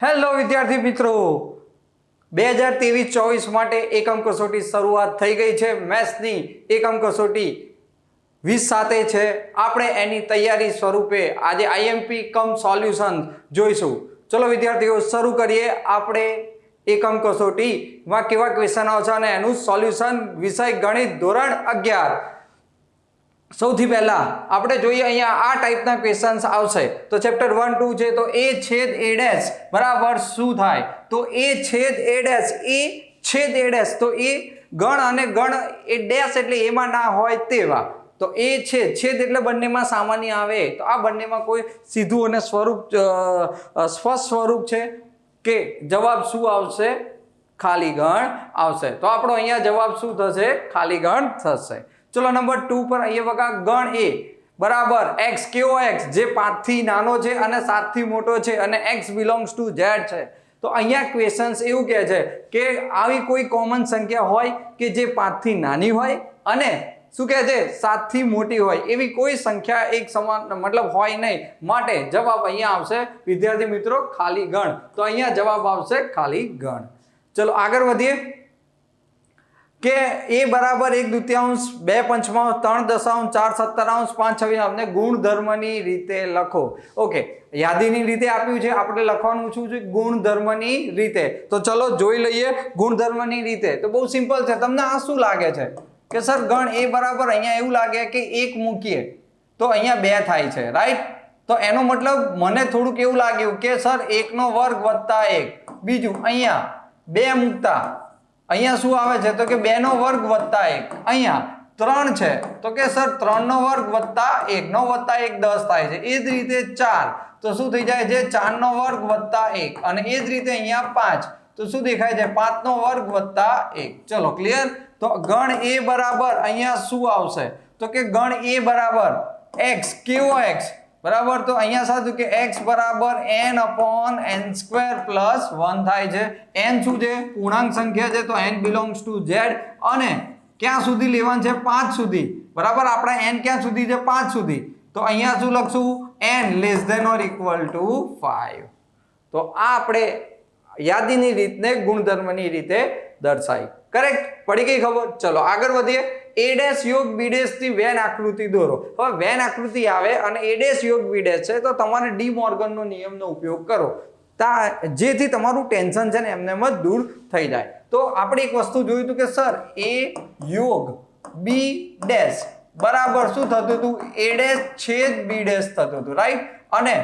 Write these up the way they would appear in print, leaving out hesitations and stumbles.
Hello વિદ્યાર્થી મિત્રો 2023-24 માટે એકમ કસોટી શરૂઆત થઈ ગઈ છે। મેથ્સની એકમ કસોટી 20 સાથે છે। આપણે એની તૈયારી સ્વરૂપે આજે આઈએમપી કમ સોલ્યુશન જોઈશું। ચલો વિદ્યાર્થીઓ શરૂ કરીએ। આપણે એકમ કસોટીમાં કેવા ક્વેશ્ચન આવશે અને એનું સોલ્યુશન વિષય ગણિત ધોરણ 11। સૌથી પહેલા આપણે જોઈએ અહીંયા આ ટાઈપના ક્વેશ્ચન્સ આવશે। તો ચેપ્ટર 1 2 છે તો a છેદ a ડેશ બરાબર શું થાય? તો a છેદ a ડેશ તો એ ગણ અને ગણ એ ડેશ એટલે એમાં ના હોય તેવા। તો a છેદ એટલે બંનેમાં સામાન્ય આવે। તો આ બંનેમાં કોઈ સીધું અને સ્વરૂપ સ્પષ્ટ સ્વરૂપ છે કે જવાબ શું આવશે? ખાલી ગણ આવશે। તો આપણો અહીંયા જવાબ શું થશે? ખાલી ગણ થશે। चलो नंबर 2 पर ये बघा गण a बराबर x केवो x जे 5 થી નાનો છે અને 7 થી મોટો છે અને x belongs to z છે। તો અહીંયા ક્વેશ્ચન્સ એવું કહે છે કે આવી કોઈ કોમન સંખ્યા હોય કે જે 5 થી નાની હોય અને શું કહે છે 7 થી મોટી હોય એવી કોઈ સંખ્યા એક સમાન मतलब હોય નહીં। માટે જવાબ અહીંયા આવશે વિદ્યાર્થી મિત્રો ખાલી ગણ। તો અહીંયા જવાબ આવશે ખાલી ગણ। ચલો આગળ વધીએ કે a बराबर 1/2 2 पंचमांश 3 दशांश 4 सत्तरांश 5 छवीस ने गुणधर्मनी रीते लखो। ओके यादीनी रीते आप्યું છે આપણે લખવાનું શું છે ગુણધર્મની રીતે। તો ચલો જોઈ લઈએ ગુણધર્મની રીતે। તો બહુ સિમ્પલ છે। તમને આ શું લાગે છે કે સર ગણ a બરાબર અહીંયા એવું લાગે કે 1 મૂકીએ તો અહીંયા 2 થાય છે રાઈટ। તો એનો મતલબ મને થોડુંક એવું લાગ્યું કે સર 1 નો વર્ગ વત્તા 1 બીજું અહીંયા 2 મૂકતા અહીંયા શું આવે છે તો કે 2 નો વર્ગ વત્તા 1 અહીંયા 3 છે તો કે સર 3 નો વર્ગ વત્તા 1 નો વત્તા 1 10 થાય છે। એ જ રીતે 4 તો શું થઈ જાય છે 4 નો વર્ગ વત્તા 1 અને એ જ રીતે અહીંયા 5 તો શું દેખાય છે 5 નો વર્ગ વત્તા 1। ચલો ક્લિયર। તો ગણ a બરાબર અહીંયા શું આવશે તો કે ગણ a બરાબર x કેવો x बराबर। तो अहिया साधु के x बराबर n/n² + 1 થાય છે। n શું છે પૂર્ણાંક સંખ્યા છે તો n belongs to z અને ક્યાં સુધી લેવાનું છે 5 સુધી બરાબર। આપણે n ક્યાં સુધી છે 5 સુધી। તો અહીંયા શું લખશું n < ≤ 5। તો આ આપણે યાદીની રીતને ગુણધર્મની રીતે દર્શાવી। કરેક્ટ પડી ગઈ ખબર। ચલો આગળ વધીએ। a ડેશ યોગ b ડેશ થી વેન આકૃતિ દોરો। હવે વેન આકૃતિ આવે અને a ડેશ યોગ b ડેશ છે તો તમારે ડી મોર્ગનનો નિયમનો ઉપયોગ કરો જેથી તમારું ટેન્શન છે ને એમને જ દૂર થઈ જાય। તો આપણે એક વસ્તુ જોયું હતું કે સર a યોગ b ડેશ બરાબર શું થતું હતું a ડેશ છેદ b ડેશ થતું હતું રાઈટ। અને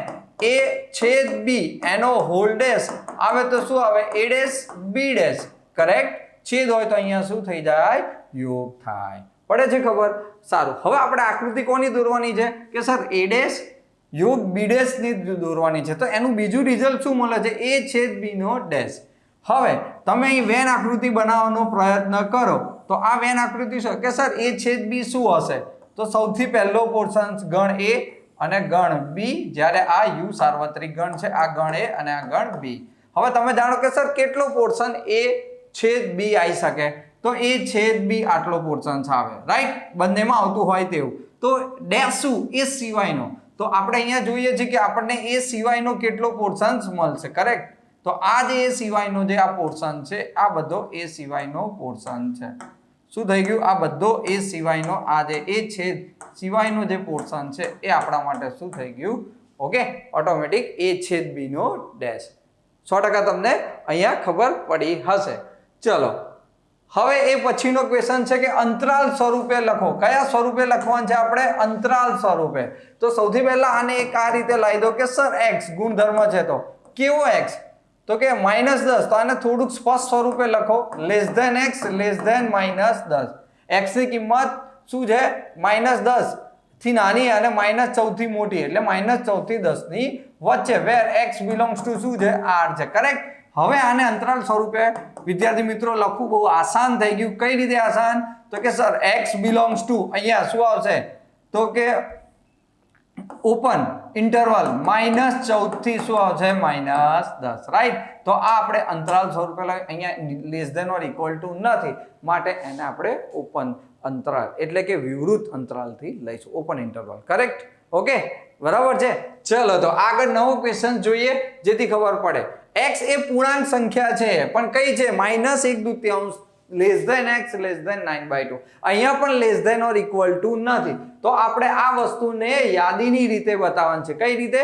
a છેદ b એનો હોલ ડેશ આવે તો શું આવે a dash b dash correct. છેદ હોય તો અહીંયા શું થઈ જાય યોગ થાય। પડે છે ખબર? સારું હવે આપણે આકૃતિ કોની દોરવાની છે કે સર a ડેશ યોગ b ડેશ ની દોરવાની છે। તો એનું બીજું રિઝલ્ટ શું મળે છે a છેદ b નો ડેશ। હવે તમે અહીં વેન આકૃતિ બનાવવાનો પ્રયત્ન કરો તો આ વેન આકૃતિ શું કે સર a છેદ b શું હશે તો સૌથી પહેલો પોર્શન ગણ a અને ગણ b જ્યારે આ u સાર્વત્રિક ગણ છે આ ગણ a અને આ ગણ b। હવે તમે જાણો કે સર કેટલો પોર્શન a છેદ b આવી શકે તો a છેદ b આટલો પોર્શન આવે રાઈટ। બંનેમાં આવતું હોય તેવું। તો ડેશ શું એ સિવાયનો તો આપણે અહીંયા જોઈએ છે કે આપણને એ સિવાયનો કેટલો પોર્શન મળશે કરેક્ટ। તો આ જે એ સિવાયનો જે આ પોર્શન છે આ બધો એ સિવાયનો પોર્શન છે। શું થઈ ગયું આ બધો એ સિવાયનો આ જે એ છેદ સિવાયનો જે પોર્શન છે એ આપણા માટે શું થઈ ગયું ઓકે ઓટોમેટિક a છેદ b નો ડેશ। 100% તમને અહીંયા ખબર પડી હશે। ચલો હવે એ પછીનો ક્વેશ્ચન છે કે અંતરાલ સ્વરૂપે લખો। કયા સ્વરૂપે લખવાનું છે આપણે અંતરાલ સ્વરૂપે। તો સૌથી પહેલા આને એક આ રીતે લાવી દો કે સર x ગુણધર્મ છે તો કેવો x તો કે -10 તો આને થોડુંક સ્પષ્ટ સ્વરૂપે લખો x -10। x ની કિંમત શું છે -10 થી નાની અને -4 થી મોટી એટલે -4 થી 10 ની વચ્ચે વેર x belongs to શું છે r છે કરેક્ટ। હવે આને અંતરાલ સ્વરૂપે વિદ્યાર્થી મિત્રો લખવું બહુ આસાન થઈ ગયું। કઈ રીતે આસાન તો કે સર x belongs to અહીંયા શું આવશે તો કે ઓપન ઇન્ટરવલ -14 થી શું આવશે -10 રાઈટ। તો આ આપણે અંતરાલ સ્વરૂપે અહીંયા < ≤ નથી માટે એને આપણે ઓપન અંતરાલ એટલે કે વિવૃત અંતરાલથી લઈશું ઓપન ઇન્ટરવલ કરેક્ટ। ઓકે બરાબર છે। ચલો તો આગળ નવો ક્વેશ્ચન જોઈએ જેથી ખબર પડે। x એ પૂર્ણાંક સંખ્યા છે પણ કઈ છે -1/2 less than x less than 9/2 અહીંયા પણ less than or equal to નથી તો આપણે આ વસ્તુને યાદીની રીતે બતાવવાની છે કઈ રીતે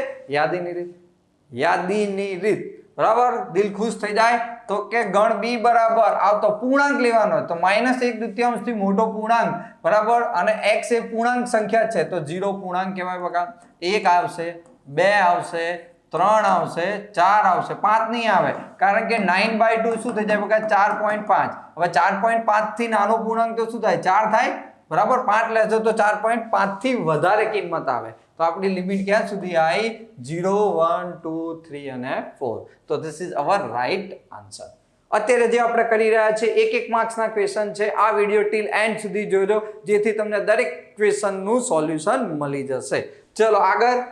યાદીની રીત બરાબર દિલ ખુશ થઈ જાય તો કે ગણ b બરાબર આવતો પૂર્ણાંક લેવાનો તો -1/2 થી મોટો પૂર્ણાંક બરાબર અને x એ પૂર્ણાંક સંખ્યા છે તો 0 પૂર્ણાંક કહેવાય બકા 1 આવશે 2 આવશે 3 આવશે 4 આવશે 5 નહીં આવે કારણ કે 9/2 શું થઈ જાય બકા 4.5 હવે 4.5 થી નાનો પૂર્ણાંક તો શું થાય 4 થાય બરાબર 5 લેજો તો 4.5 થી વધારે કિંમત આવે તો આપણી લિમિટ ક્યાં સુધી આવી 0 1 2 3 અને 4 તો this is our right answer અત્યારે જે આપણે કરી રહ્યા છે એક માર્ક્સના ક્વેશ્ચન છે આ વિડિયો ટીલ એન્ડ સુધી જોજો જેથી તમને દરેક ક્વેશ્ચનનું સોલ્યુશન મળી જશે ચલો આગળ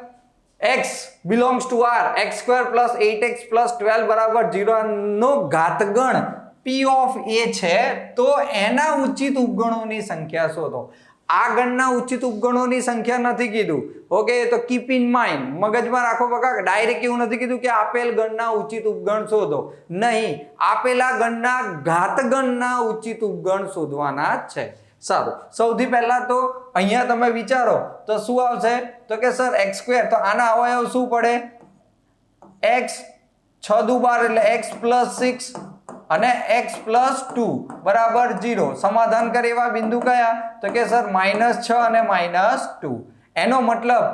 x belongs to r x² + 8x + 12 = 0 no ઘાતગણ p of a છે તો એના ઉચિત ઉપગણોની સંખ્યા શોધો આ ગણના ઉચિત ઉપગણોની સંખ્યા નથી કીધું ઓકે તો કીપ ઇન માઇન્ડ મગજમાં રાખો બકા ડાયરેક્ટ એવું નથી કીધું કે આપેલ ગણના ઉચિત ઉપગણ શોધો નહીં આપેલા ગણના ઘાતગણના ઉચિત ઉપગણ શોધવાના છે સારું સૌથી પહેલા તો અહીંયા તમે વિચારો તો શું આવશે તો કે સર x² તો આના અવયવ શું પડે x 6 દુ 12 એટલે x + 6 અને x + 2 બરાબર 0 સમાધાન કરે એવા બિંદુ કયા તો કે સર -6 અને -2 એનો મતલબ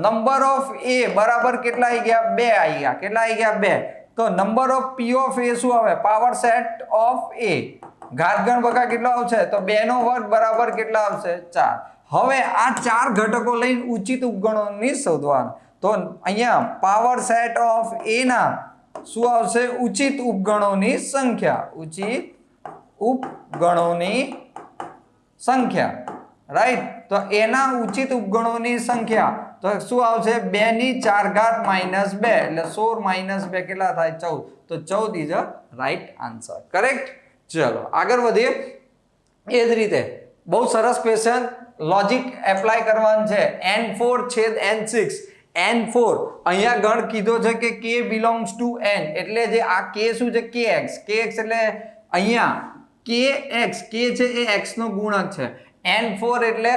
નંબર ઓફ a બરાબર કેટલા આવી ગયા 2 આવી ગયા કેટલા આવી ગયા 2 તો number of p of a શું આવે પાવર સેટ ઓફ a ઘાતગણ બકા કેટલો આવશે તો 2 નો વર્ગ બરાબર કેટલા આવશે 4 હવે આ 4 ઘટકો લઈને ઉચિત ઉપગણોની શોધવાનું તો અહીંયા પાવર સેટ ઓફ a ના શું આવશે ઉચિત ઉપગણોની સંખ્યા રાઈટ તો એના ઉચિત ઉપગણોની સંખ્યા તો શું આવશે 2 ની 4 ઘાત -2 એટલે 16 - 2 કેટલા થાય 14 તો 14 is a right answer correct ચલો આગળ વધીએ એ જ રીતે બહુ સરસ ક્વેશ્ચન લોજિક એપ્લાય કરવાનું છે n4/n6 n4 અહીંયા ગણ કીધો છે કે k belongs to n એટલે જે આ k શું છે kx એટલે અહીંયા kx k છે એ x નો ગુણક છે n4 એટલે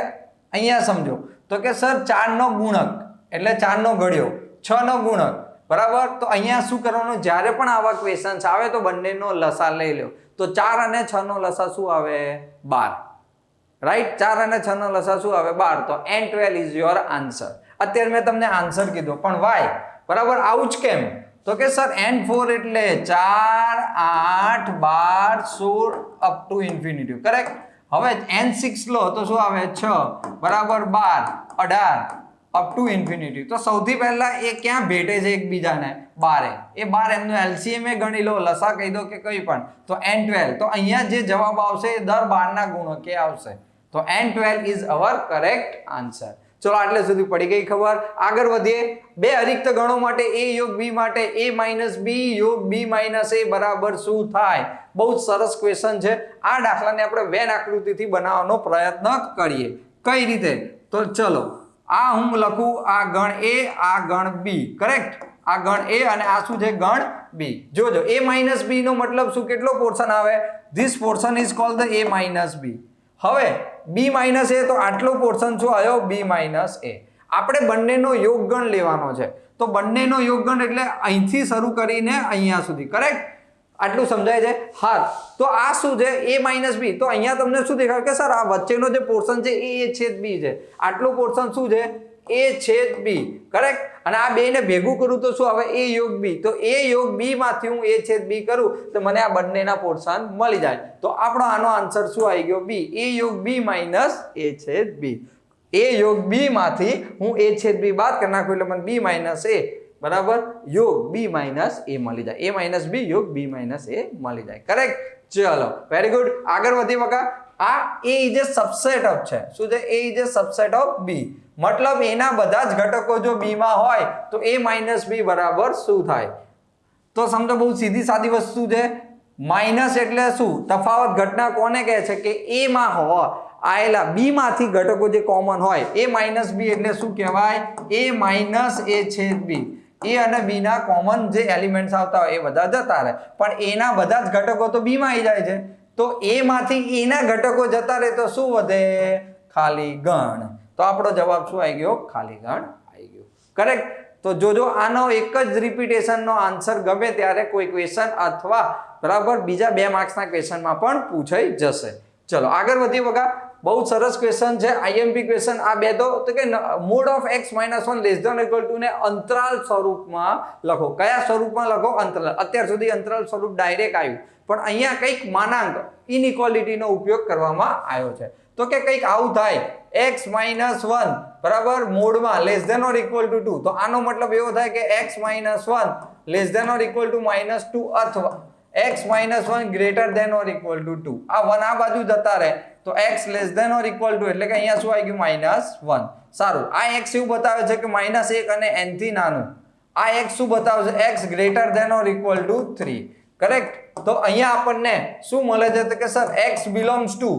અહીંયા સમજો તો કે સર 4 નો ગુણક એટલે 4 નો ઘડિયો 6 નો ગુણક બરાબર તો અહીંયા શું કરવાનું જ્યારે પણ આવા ક્વેશ્ચન્સ આવે તો બંનેનો લસા લઈ લો તો 4 અને 6 નો લસા શું આવે 12 રાઈટ 4 અને 6 નો લસા શું આવે 12 તો n12 ઇઝ યોર આન્સર અત્યારે મેં તમને આન્સર કીધો પણ વાય બરાબર આવું જ કેમ તો કે સર n4 એટલે 4 8 12 16 અપ ટુ ઇન્ફિનિટી કરેક્ટ હવે n6 લો તો શું આવે 6 બરાબર 12 18 અપ ટુ ઇન્ફિનિટી તો સૌથી પહેલા એ ક્યાં ભેટે છે એકબીજાને 12 એ 12 એમનો LCM એ ગણી લો લસા કહી દો કે કંઈ પણ તો n12 તો અહીંયા જે જવાબ આવશે એ દર 12 ના ગુણકે આવશે તો n12 is our correct answer ચલો આટલે સુધી પડી ગઈ ખબર આગળ વધીએ બે અરિક્ત ગણો માટે a યોગ b માટે a - b યોગ b - a બરાબર શું થાય બહુ સરસ ક્વેશ્ચન છે આ દાખલાને આપણે વેન આકૃતિથી બનાવવાનો પ્રયત્ન કરીએ કઈ રીતે તો ચલો આ હું લખું આ ગણ a આ ગણ b કરેક્ટ આ ગણ a અને આ શું છે ગણ b જોજો a - b નો મતલબ શું કેટલો પોર્શન આવે this portion is called the a - b હવે b - a તો આટલો પોર્શન શું આવ્યો b - a આપણે બંનેનો યોગગણ લેવાનો છે તો બંનેનો યોગગણ એટલે અહીંથી શરૂ કરીને અહીંયા સુધી કરેક્ટ આટલું સમજાય છે હા તો આ શું છે a - b તો અહીંયા તમને શું દેખાય કે સર આ વચ્ચેનો જે પોર્શન છે a/b છે આટલું પોર્શન શું છે a/b કરેક્ટ અને આ બે ને ભેગું કરું તો શું આવે a યોગ b તો a યોગ b માંથી હું a/b કરું તો મને આ બંનેના પોર્શન મળી જાય તો આપણો આનો આન્સર શું આવી ગયો b a યોગ b માઈનસ a/b a યોગ b માંથી હું a/b બાદ કરી નાખું એટલે મને b માઈનસ a બરાબર યોગ b માઈનસ a મળી જાય a માઈનસ b યોગ b માઈનસ a મળી જાય કરેક્ટ ચલો વેરી ગુડ આગળ વધી બકા આ a is a subset of છે શું છે a is a subset of b મતલબ એના બધા જ ઘટકો જો b માં હોય તો a માઈનસ b બરાબર શું થાય તો સમજો બહુ સીધી સાદી વસ્તુ છે માઈનસ એટલે શું તફાવત ઘટના કોને કહે છે કે a માં હોય આયેલા b માંથી ઘટકો જે કોમન હોય a માઈનસ b એટલે શું કહેવાય a માઈનસ a છેદ b એ અને બી ના કોમન જે એલિમેન્ટ્સ આવતા હોય એ બધા જતા રહે, પણ એ ના બધા જ ઘટકો તો બી માં આવી જાય છે, તો એ માંથી એ ના ઘટકો જતા રહે તો શું વધે? ખાલી ગણ. તો આપણો જવાબ શું આવી ગયો? ખાલી ગણ આવી ગયો. કરેક્ટ. તો જોજો આનો એક જ રિપીટેશન નો આન્સર ગમે ત્યારે કોઈ ક્વેશ્ચન અથવા બરાબર બીજા 2 માર્ક્સના ક્વેશ્ચનમાં પણ પૂછાઈ જશે. ચલો આગળ વધીએ બગા. બહુ સરસ ક્વેશ્ચન છે આઈએમપી ક્વેશ્ચન. આ બે તો કે mod of x - 1 less than or ટુ ને અંતરાલ સ્વરૂપમાં લખો. કયા સ્વરૂપમાં લખો? અંતરાલ. અત્યાર સુધી અંતરાલ સ્વરૂપ ડાયરેક્ટ આવ્યું, પણ અહીંયા કંઈક માનાંક ઇનઇક્વાલિટીનો ઉપયોગ કરવામાં આવ્યો છે. તો કે કંઈક આવું થાય x - 1 બરાબર મોડમાં less than or equal to 2. તો આનો મતલબ એવો થાય કે x - 1 less than or equal to -2 અથવા x - 1 greater than or equal to 2. આ 1 આ બાજુ જતા રહે તો x less than or equal to એટલે કે અહીંયા શું આવી ગયું? -1. સારું. આ x એવું બતાવે છે કે -1 અને n થી નાનું. આ x શું બતાવે છે? x greater than or equal to 3. Correct. તો અહીંયા આપણને શું મળે છે? તો કે sir x belongs to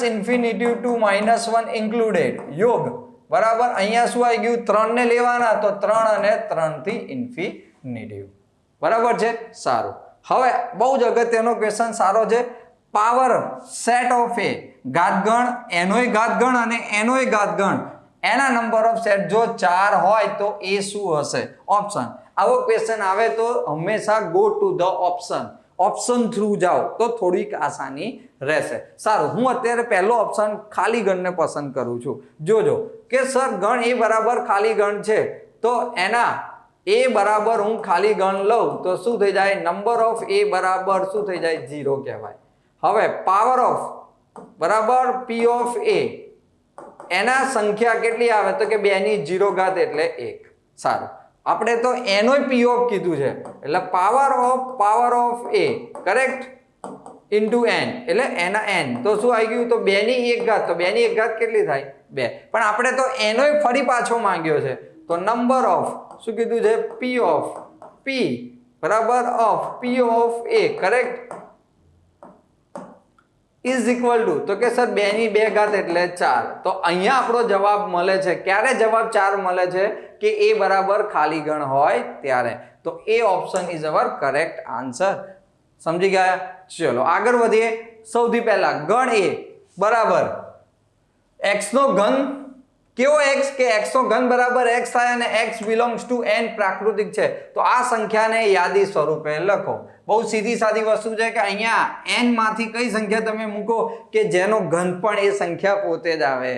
-infinity to -1 included યોગ બરાબર. અહીંયા શું આવી ગયું? 3 ને લેવાના તો 3 અને 3 થી ઇન્ફિનિટી. બરાબર છે. સારું. હવે બહુ જ અગત્યનો ક્વેશ્ચન સારો છે. પાવર સેટ ઓફ એ ઘાતગણ, એનોય ઘાતગણ અને એનોય ઘાતગણ, એના નંબર ઓફ સેટ જો 4 હોય તો એ શું હશે? ઓપ્શન. આવો ક્વેશ્ચન આવે તો હંમેશા go to the option through જાઓ તો થોડીક આસાની રહેશે. સારું. હું અત્યારે પહેલો ઓપ્શન ખાલી ગણને પસંદ કરું છું. જોજો કે સર ગણ એ બરાબર ખાલી ગણ છે, તો એના એ બરાબર હું ખાલી ગણ લઉં તો શું થઈ જાય? નંબર ઓફ એ બરાબર શું થઈ જાય? 0 કહેવાય. હવે પાવર ઓફ બરાબર p ઓફ એ એના સંખ્યા કેટલી આવે? તો કે 2 ની 0 ઘાત એટલે 1. સારું. આપણે તો એનોય p ઓફ કીધું છે એટલે power of A correct into n એટલે એના n. તો શું આવી ગયું? તો 2 ની 1 ઘાત. તો 2 ની 1 ઘાત કેટલી થાય? 2. પણ આપણે તો એનોય ફરી પાછો માંગ્યો છે, તો નંબર ઓફ શું કીધું છે? p ઓફ p બરાબર of p of a correct is equal to તો કે સર 2 ની 2 ઘાત એટલે 4. તો અહીંયા આપણો જવાબ મળે છે. ક્યારે જવાબ 4 મળે છે? કે એ બરાબર ખાલી ગણ હોય ત્યારે. તો એ option is our correct answer. સમજી ગયા? ચલો આગળ વધીએ. સૌથી પહેલા ગણ એ બરાબર x નો ઘન. કેવો x? કે x નો ઘન બરાબર x થાય અને x બિલોંગ્સ ટુ n પ્રાકૃતિક છે, તો આ સંખ્યાને યાદી સ્વરૂપે લખો. બહુ સીધી સાદી વસ્તુ છે કે અહીંયા n માંથી કઈ સંખ્યા તમે મૂકો કે જેનો ઘન પણ એ સંખ્યા પોતે જ આવે.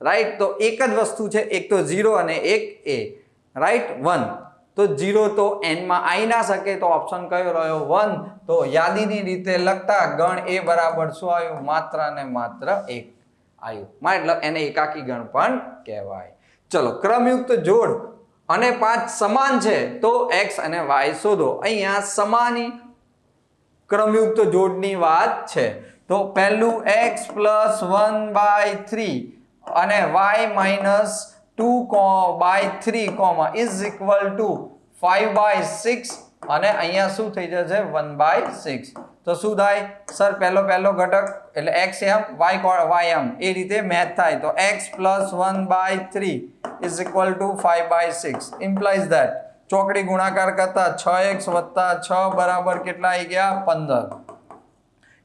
રાઈટ. તો એક જ વસ્તુ છે, એક તો 0 અને એક a. રાઈટ. 1 તો 0 તો n માં આવી ના શકે, તો ઓપ્શન કયો રહ્યો? 1. તો યાદીની રીતે લખતા ગણ એ બરાબર શું આવ્યું? માત્ર ને માત્ર 1 આવ્યું. મતલબ એને એકાકી ગણ પણ કહેવાય. ચલો ક્રમયુક્ત જોડ અને 5 સમાન છે તો x અને y શોધો. અહીંયા સમાની ક્રમયુક્ત જોડની વાત છે. તો પહેલું x + 1/3 અને y - 2/3 ઇઝ ઇક્વલ ટુ 5/6 અને અહીંયા શું થઈ જશે? 1/6. તો શું થાય? સર પહેલો ઘટક એટલે x m y m એ રીતે મેચ થાય. તો x + 1/3 is equal to 5/6 implies that ચોકડી ગુણાકાર કરતા 6x + 6 બરાબર કેટલા આવી ગયા? 15.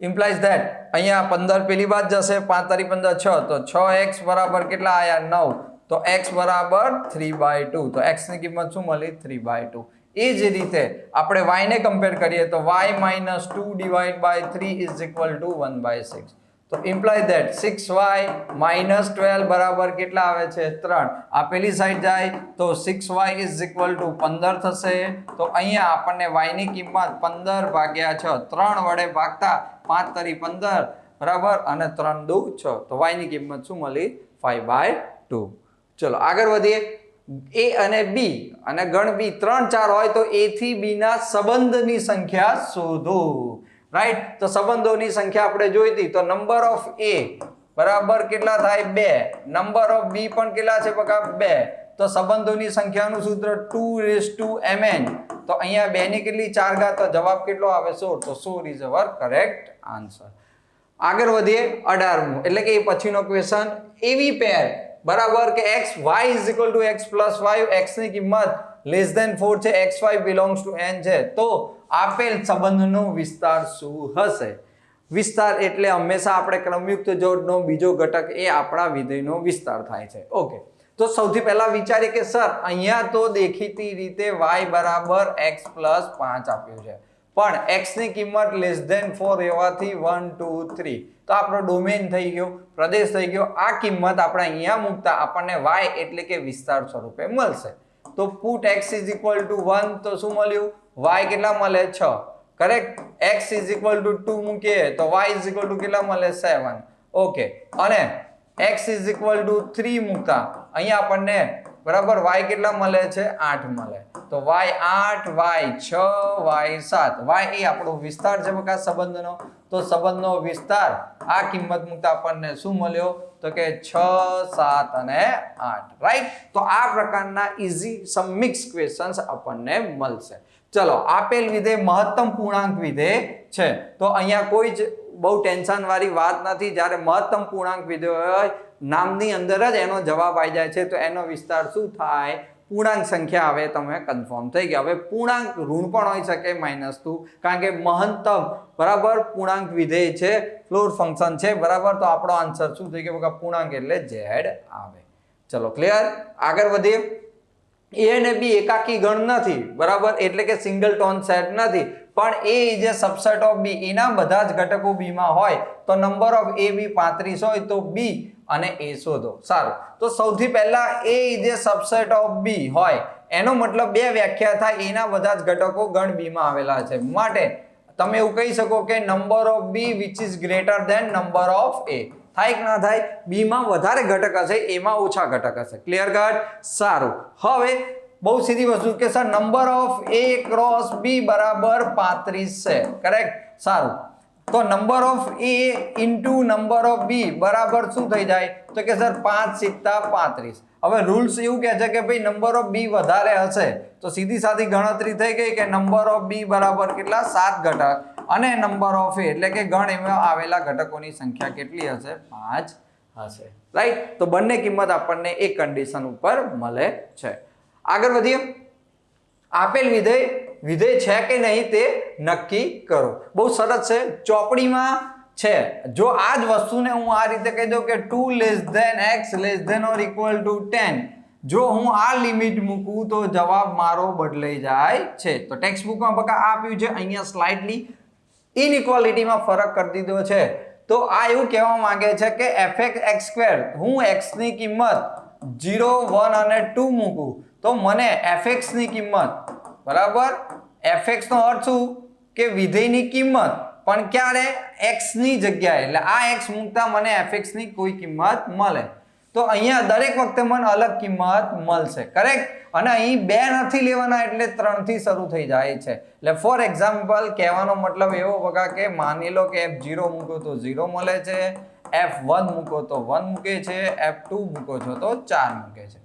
ઇમ્પ્લાઇઝ ધેટ અહીંયા 15 પેલી બાદ જશે, 5 તારી 15 6, તો 6x બરાબર કેટલા આયા? 9. તો x બરાબર 3/2. તો x ની કિંમત શું મળી? 3/2. એ જ રીતે આપણે y ને કમ્પેર કરીએ તો y - 2/3 ઇઝ ઇક્વલ ટુ 1/6. તો ઇમ્પ્લાય ધેટ 6y - 12 બરાબર કેટલા આવે છે? 3. આ પેલી સાઈડ જાય તો 6y ઇઝ ઇક્વલ ટુ 15 થશે. તો અહીંયા આપણને y ની કિંમત 15/6 3 વડે ભાગતા 5 તારી 15 બરાબર અને 3 દુ 6. તો y ની કિંમત શું મળી? 5/2. ચલો આગળ વધીએ. a અને b અને ગણ b 3 4 હોય તો a થી b ના સંબંધની સંખ્યા શોધો. રાઈટ. તો સંબંધોની સંખ્યા આપણે જોઈ હતી. તો નંબર ઓફ a બરાબર કેટલા થાય? 2. નંબર ઓફ b પણ કેટલા છે બકા? 2. તો સંબંધોની સંખ્યાનું સૂત્ર 2:mn. તો અહીંયા 2 ની કેટલી 4 ઘાત? તો જવાબ કેટલો આવે? 16. તો 16 ઇઝ અવર કરેક્ટ આન્સર. આગળ વધીએ 18મું એટલે કે એ પછીનો ક્વેશ્ચન. એવી પેર બરાબર કે x y is equal to x plus 5, x ની કિંમત લેસ ધેન 4 છે, xy બિલોંગ્સ ટુ n છે, તો આપેલ સંબંધનો વિસ્તાર શું હશે? વિસ્તાર એટલે હંમેશા આપણે ક્રમયુક્ત જોડનો બીજો ઘટક એ આપણા વિધેયનો વિસ્તાર થાય છે. ઓકે, તો સૌથી પહેલા વિચારીએ કે સર અહીંયા તો દેખીતી રીતે y બરાબર x પ્લસ 5 આપ્યું છે, પણ x ની કિંમત લેસ ધેન 4 રહેવાથી 1 2 3 તો આપણો ડોમેન થઈ ગયો, પ્રદેશ થઈ ગયો. આ કિંમત આપણે અહીંયા મૂકતા આપણને y એટલે કે વિસ્તાર સ્વરૂપે મળશે. તો put x is equal to 1 તો શું મળ્યું? y કેટલા મળે? 6. Correct. x is equal to 2 મૂકીએ તો y ઇઝ ઇક્વલ ટુ કેટલા મળે? 7. ઓકે, અને x ઇઝ ઇક્વલ ટુ 3 મૂકતા અહીંયા આપણને બરાબર y કેટલા મળે છે? 8 મળે. તો y 8, y 6, y 7. y એ આપણો વિસ્તાર છે બકા સંબંધનો. તો સંબંધનો વિસ્તાર આ કિંમત મૂકતા આપણને શું મળ્યો? તો કે 6, 7 અને 8. રાઈટ. તો આ પ્રકારના ઈઝી સમ મિક્સ ક્વેશ્ચન્સ આપણને મળશે. ચલો, આપેલ વિધેય મહત્તમ પૂર્ણાંક વિધેય છે, તો અહીંયા કોઈ જ બહુ ટેન્શન વાળી વાત નથી. જ્યારે મહત્તમ પૂર્ણાંક વિધેય હોય નામની અંદર જ એનો જવાબ આવી જાય છે, તો એનો વિસ્તાર શું થાય? પૂર્ણાંક સંખ્યા. હવે તમે કન્ફર્મ થઈ ગયા. હવે પૂર્ણાંક ઋણ પણ હોઈ શકે, -2, કારણ કે મહત્તમ બરાબર પૂર્ણાંક વિધેય છે, ફ્લોર ફંક્શન છે, બરાબર. તો આપણો આન્સર શું થઈ ગયો? પૂર્ણાંક એટલે z આવે. ચલો, ક્લિયર. આગળ વધીએ. a અને b એકાકી ગણ નથી, બરાબર, એટલે કે સિંગલ ટોન સેટ નથી, પણ a is A subset of b. એના બધા જ ઘટકો b માં હોય, તો નંબર ઓફ a b 35 હોય, તો b અને a શોધો. સારું, તો સૌથી પહેલા a is A subset of b હોય, એનો મતલબ બે વ્યાખ્યા થાય, એના બધા જ ઘટકો ગણ b માં આવેલા છે. માટે તમે એવું કહી શકો કે number of b which is greater than number of a. થાય કે ના થાય? b માં વધારે ઘટક હશે, a માં ઓછા ઘટક હશે. Clear cut? સારું. હવે બહુ સીધી વસ્તુ કે sir number of a cross b બરાબર 35 છે. કરેક્ટ. સારું, તો number of a into number of b બરાબર શું થઈ જાય? તો કે સર 5 સિત્તા 35. હવે રૂલ્સ એવું કહે છે કે ભાઈ નંબર ઓફ b વધારે હશે, તો સીધી સાધી ગણતરી થઈ ગઈ કે નંબર ઓફ b બરાબર કેટલા? 7 ઘટક, અને નંબર ઓફ a એટલે કે ગણ એમાં આવેલા ઘટકોની સંખ્યા કેટલી હશે? 5 હશે. રાઈટ. તો બંને કિંમત આપણને એક કન્ડિશન ઉપર મળે છે. આગળ વધીએ. આપેલ વિધેય છે કે નહીં તે નક્કી કરો. બહુ સરસ છે, ચોપડીમાં છે. જો આ જ વસ્તુને હું આ રીતે કહી દઉં કે 2 less than x less than or equal to 10, જો હું આ લિમિટ મૂકું તો જવાબ મારો બદલાઈ જાય છે. તો ટેક્સ્ટ બુકમાં બકા આપ્યું છે, અહીંયા સ્લાઇટલી ઇનઇક્વાલિટીમાં ફરક કરી દીધો છે. તો આ એવું કહેવા માંગે છે કે fx² હું x ની કિંમત 0, 1 અને 2 મૂકું તો મને fx ની કિંમત બરાબર, fx નો અર્થ શું? કે વિધેયની કિંમત, પણ ક્યારે? x ની જગ્યાએ. એટલે આ x મૂકતા મને fx ની કોઈ કિંમત મળે. તો અહીંયા દરેક વખતે મને અલગ કિંમત મળશે. કરેક્ટ. અને અહીં 2 નથી લેવાના, એટલે 3 થી શરૂ થઈ જાય છે. એટલે ફોર એક્ઝામ્પલ કહેવાનો મતલબ એવો બકા કે માની લો કે f0 મૂકો તો 0 મળે છે, f1 મૂકો તો 1 મૂકે છે, f2 મૂકો છો તો 4 મૂકે છે,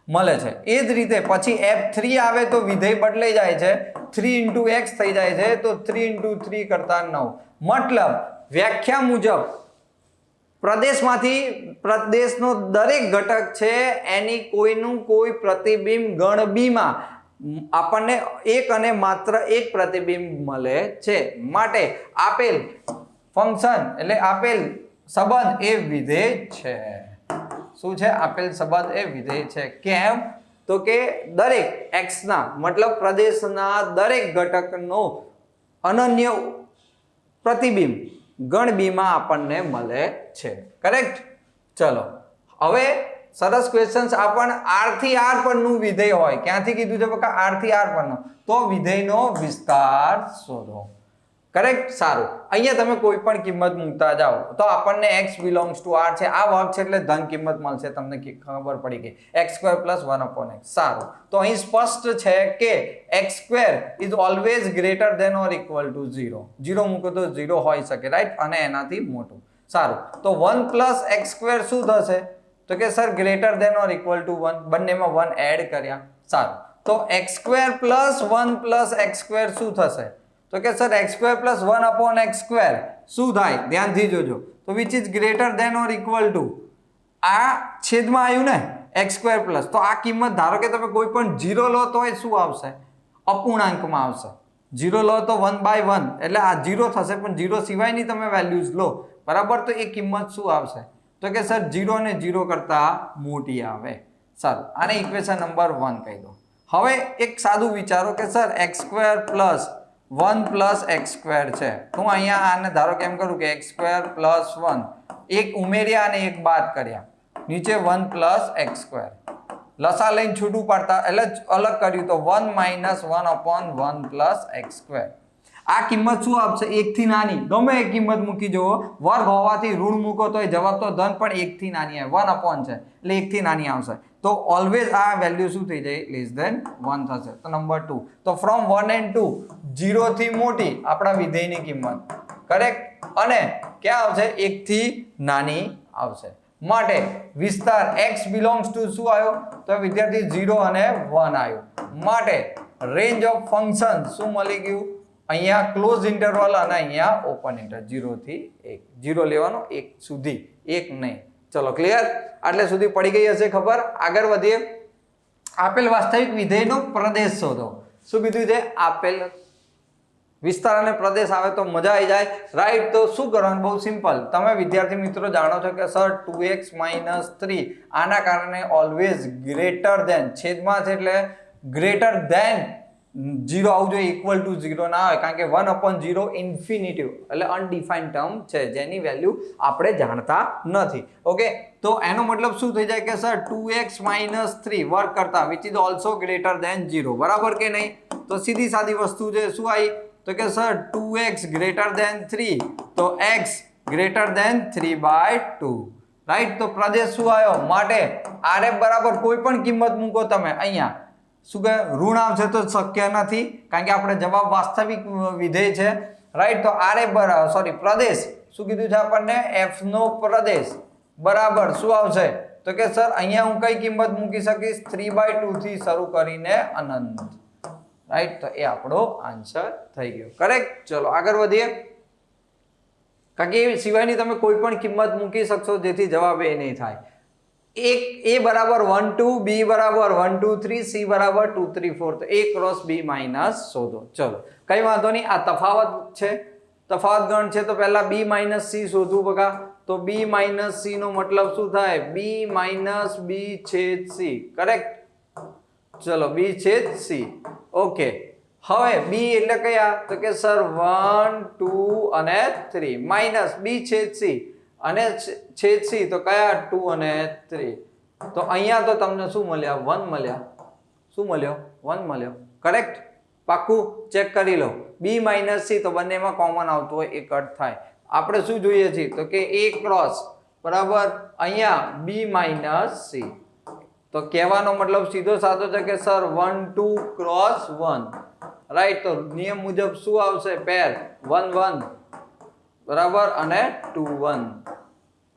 મળે છે. એ જ રીતે પછી f3 આવે તો વિધેય બદલાઈ જાય છે, 3 × x થઈ જાય છે, તો 3 × 3 કરતા 9. મતલબ વ્યાખ્યા મુજબ પ્રદેશમાંથી પ્રદેશનો દરેક ઘટક છે એની કોઈનું કોઈ પ્રતિબિંબ ગણ b માં આપણને એક અને માત્ર એક પ્રતિબિંબ મળે છે. માટે આપેલ ફંક્શન એટલે આપેલ સંબંધ એ વિધેય છે. શું છે? આપેલ સંબંધ એ વિધેય છે. કેમ? તો કે દરેક x ના મતલબ પ્રદેશના દરેક ઘટકનો અનન્ય પ્રતિબિંબ ગણ b માં આપણને મળે છે. કરેક્ટ. ચલો, હવે સરસ ક્વેશ્ચન્સ. આપણ r થી r પરનું વિધેય હોય, ક્યાંથી કીધું છે બકા? r થી r પરનો, તો વિધેયનો વિસ્તાર શોધો. કરેક્ટ. સારું, અહીંયા તમે કોઈ પણ કિંમત મૂકતા જાઓ તો આપણને x બિલોંગ્સ ટુ r છે, આ વર્ગ છે એટલે ધન કિંમત મળશે. તમને ખબર પડી ગઈ, x² + 1/x. સારું, તો અહીં સ્પષ્ટ છે કે x² is always greater than or equal to 0. 0 મૂકો તો 0 હોઈ શકે, રાઈટ, અને એનાથી મોટું. સારું, તો 1 + x² શું થશે? તો કે sir greater than or equal to 1. બંનેમાં 1 એડ કર્યા. સારું, તો x² + 1 + x² શું થશે? તો કે સર x² + 1/x² શું થાય? ધ્યાનથી જોજો. તો which is greater than or equal to આ છેદમાં આવ્યું ને x² પ્લસ, તો આ કિંમત ધારો કે તમે કોઈ પણ 0 લો તો એ શું આવશે? અપૂર્ણાંકમાં આવશે. 0 લો તો 1/1 એટલે આ 0 થશે, પણ 0 સિવાયની તમે વેલ્યુઝ લો બરાબર, તો એ કિંમત શું આવશે? તો કે સર 0 ને 0 કરતા મોટી આવે. સારું, આને ઇક્વેશન નંબર 1 કહી દો. હવે એક સાદું વિચારો કે sir x² plus 1 plus x² છે, તો હું અહીંયા આને ધારો કે એમ કરું કે x² પ્લસ 1 એક ઉમેર્યા અને એક બાદ કર્યા, નીચે 1 પ્લસ x², લસા લઈને છૂટું પાડતા એટલે અલગ કર્યું તો 1 માઇનસ 1/1 પ્લસ x². આ કિંમત શું આપશે? 1 થી નાની ગમે એ કિંમત મૂકી જુઓ, વર્ગ હોવાથી ઋણ મૂકો તો જવાબ તો ધન પણ 1 થી નાની આવે, 1/, છે એટલે 1 થી નાની આવશે, તો ઓલવેઝ આ વેલ્યુ શું થઈ જાય? લેસ ધેન 1 થશે. તો નંબર 2, તો ફ્રોમ 1 and 2 0 થી મોટી આપણા વિધેયની કિંમત, કરેક્ટ, અને ક્યાં આવશે? 1 થી નાની આવશે. માટે વિસ્તાર x બિલોંગ્સ ટુ શું આવ્યો? તો વિદ્યાર્થી 0 અને 1 આવ્યો. માટે રેન્જ ઓફ ફંક્શન શું મળી ગયું? અહીંયા ક્લોઝ ઇન્ટરવલ અને અહીંયા ઓપન ઇન્ટરવલ, 0 થી 1, 0 લેવાનો 1 સુધી, 1 નહીં. ચલો ક્લિયર? આટલે સુધી પડી ગઈ હશે ખબર. આગળ વધીએ. આપેલ વાસ્તવિક વિધેયનો પ્રદેશ શોધો. શું કીધું છે? આપેલ વિસ્તાર અને પ્રદેશ આવે તો મજા આવી જાય, રાઈટ. તો શું કરવાનું? બહુ સિમ્પલ. તમે વિદ્યાર્થી મિત્રો જાણો છો કે સર 2x - 3 આના કારણે ઓલવેઝ ગ્રેટર ધેન, છેદમાં છે એટલે ગ્રેટર ધેન 0 આવવું જોઈએ, ઇક્વલ ટુ 0 ના આવે, કારણ કે 1/0 ઇન્ફિનિટિવ એટલે અનડિફાઇન્ડ ટર્મ છે જેની વેલ્યુ આપણે જાણતા નથી. ઓકે, તો એનો મતલબ શું થઈ જાય કે સર 2x - 3 વર્ક કરતા which is also greater than 0, બરાબર કે નહીં? તો સીધી સાદી વસ્તુ છે, શું આવી? તો કે સર 2x ગ્રેટર ધેન 3, તો x ગ્રેટર ધેન 3/2, રાઈટ. તો પ્રદેશ શું આવ્યો? માટે RF બરાબર કોઈ પણ કિંમત મૂકો તમે, અહીંયા શું કહે? ઋણ આવશે તો શક્ય નથી, કારણ કે આપણે જવાબ વાસ્તવિક વિધેય છે, રાઈટ. તો RF બરાબર, સોરી, પ્રદેશ શું કીધું છે આપણને? f નો પ્રદેશ બરાબર શું આવશે? તો કે સર અહીંયા હું કઈ કિંમત મૂકી શકીશ? 3/2 થી શરૂ કરીને અનંત, રાઈટ. તો એ આપણો આન્સર થઈ ગયો, કરેક્ટ. ચલો આગળ વધીએ. કારણ કે એ સિવાયની તમે કોઈ પણ કિંમત મૂકી શકશો જેથી જવાબ એ નહીં થાય. A બરાબર 1 2, B બરાબર 1 2 3, C બરાબર 2 3 4, તો A ક્રોસ B માઇનસ શોધો. ચલો કઈ વાંધો નહીં, આ તફાવત છે, તફાવત ગણ છે, તો પહેલા B - C શોધવું બગા. તો B - C નો મતલબ શું થાય? B - B છેદ C, કરેક્ટ. ચલો B છેદ C, ઓકે. હવે B એટલે કયા? તો કે સર 1 2 અને 3 માઇનસ B છેદ C અને છેદ C તો કયા? 2 અને 3. તો અહીંયા તો તમને શું મળ્યા? 1 મળ્યા. શું મળ્યો? 1 મળ્યો, કરેક્ટ. પાક્કું ચેક કરી લો. B - C તો બંનેમાં કોમન આવતું હોય એ કટ થાય. આપણે શું જોઈએ છીએ? તો કે A ક્રોસ બરાબર અહીંયા B - C. તો કહેવાનો મતલબ સીધો સાધો છે કે સર 1 2 ક્રોસ 1, રાઈટ. તો નિયમ મુજબ શું આવશે? પેર 1 1 બરાબર અને 2 1,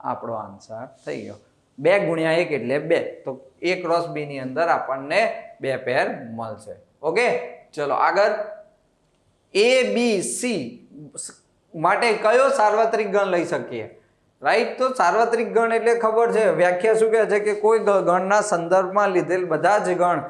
આપણો આન્સર થઈ ગયો. 2 ગુણ્યા 1 એટલે 2, તો A ક્રોસ B ની અંદર આપણને 2 પેર મળશે. ઓકે, ચલો આગળ. A B C માટે કયો સાર્વત્રિક ગણ લઈ શકીએ? રાઈટ. તો સાર્વત્રિક ગણ એટલે ખબર છે, વ્યાખ્યા શું કહે છે કે કોઈ ગણના સંદર્ભમાં લીધેલ બધા જ ગણ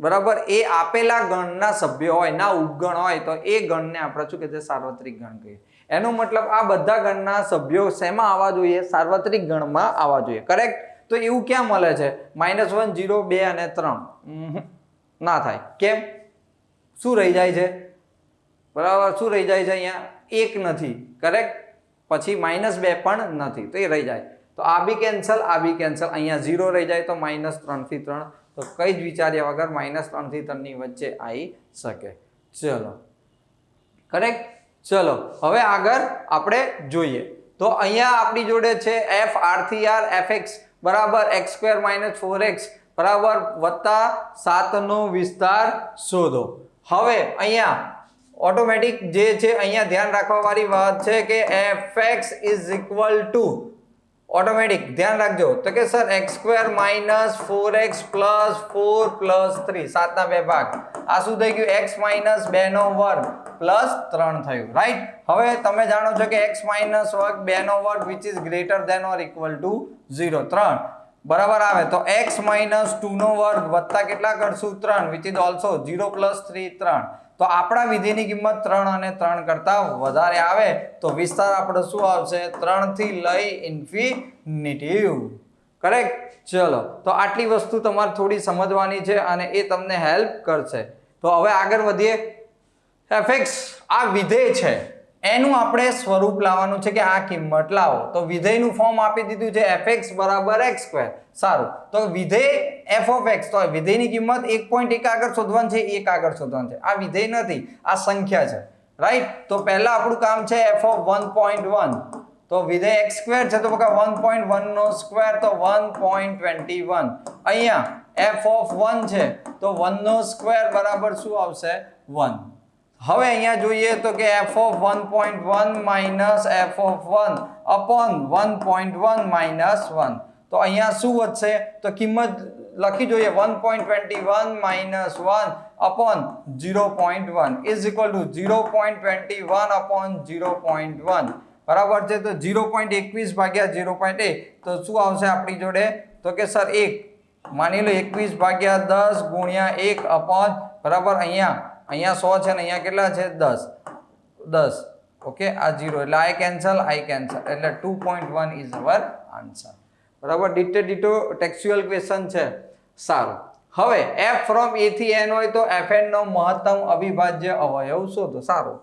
બરાબર એ આપેલા ગણના સભ્ય હોય, ના ઉપગણ હોય, તો એ ગણને આપણે શું કહે છે? સાર્વત્રિક ગણ કહીએ. એનો મતલબ આ બધા ગણના સભ્યો શેમાં આવવા જોઈએ? સાર્વત્રિક ગણમાં આવવા જોઈએ, કરેક્ટ. તો એવું ક્યાં મળે છે? -1 0 2 અને 3 ના થાય. કેમ? શું રહી જાય છે? બરાબર શું રહી જાય છે? અહીંયા 1 નથી, કરેક્ટ. પછી -2 પણ નથી, તો એ રહી જાય. તો આ બી કેન્સલ, આ બી કેન્સલ, અહીંયા 0 રહી જાય, તો -3 થી 3, તો કઈ જ વિચાર્યા વગર -3 થી 3 ની વચ્ચે આવી શકે. ચલો કરેક્ટ. ચલો હવે આગળ આપણે જોઈએ. તો અહીંયા આપણી જોડે છે f r થી r fx બરાબર x² - 4x બરાબર વત્તા 7 નો વિસ્તાર શોધો. હવે અહીંયા ઓટોમેટિક જે છે, અહીંયા ધ્યાન રાખવા વાળી વાત છે કે fx is equal to automatic ધ્યાન રાખજો. તો કે સર x² - 4x + 4 + 3, 7 ના 2 ભાગ. આ શું થઈ ગયું? x - 2 નો વર્ગ પ્લસ 3 થયું, રાઈટ. હવે તમે જાણો છો કે x - વર્ગ 2 નો વર્ગ which is greater than or equal to 0 3 બરાબર આવે તો x માઇનસ 2 નો વર્ગ વત્તા કેટલા કરશું 3 વિચ ઇઝ ઓલસો 0 પ્લસ 3 3 તો આપણા વિધેયની કિંમત 3 અને 3 કરતા વધારે આવે તો વિસ્તાર આપણો શું આવશે 3 થી લઈ ઇન્ફિનિટી કરેક્ટ ચલો તો આટલી વસ્તુ તમારે થોડી સમજવાની છે અને એ તમને હેલ્પ કરશે તો હવે આગળ વધીએ fx આ વિધેય છે એનું આપણે સ્વરૂપ લાવવાનું છે કે આ કિંમત લાવો તો વિધેયનું ફોર્મ આપી દીધું છે fx બરાબર x² સારું તો વિધેય f of x તો વિધેયની કિંમત 1.1 આગળ શોધવાનું છે 1 આગળ શોધવાનું છે આ વિધેય નથી આ સંખ્યા છે રાઈટ તો પહેલા આપણું કામ છે f of 1.1 તો વિધેય x² છે તો બકા 1.1 નો સ્ક્વેર તો 1.21 અહીંયા f of 1 છે તો 1 નો સ્ક્વેર બરાબર શું આવશે 1 હવે અહીંયા જોઈએ તો કે f of 1.1 minus f of 1 upon 1.1 minus 1 તો અહીંયા શું વધશે તો કિંમત લખી જોઈએ 1.21 minus 1 upon 0.1 is equal to 0.21 upon 0.1 બરાબર છે તો 0.21 ભાગ્યા 0.1 તો શું આવશે આપણી જોડે તો કે સર 1 માની લો 21 ભાગ્યા 10 ગુણ્યા 1 upon બરાબર અહીંયા 100 છે ને અહીંયા કેટલા છે 10 ઓકે આ 0 એટલે I કેન્સલ એટલે 2.1 is our answer બરાબર ડીટો ટેક્સ્ચ્યુઅલ ક્વેશ્ચન છે સારું હવે f from a થી n હોય તો fn નો મહત્તમ અવિભાજ્ય અવયવ શોધો સારું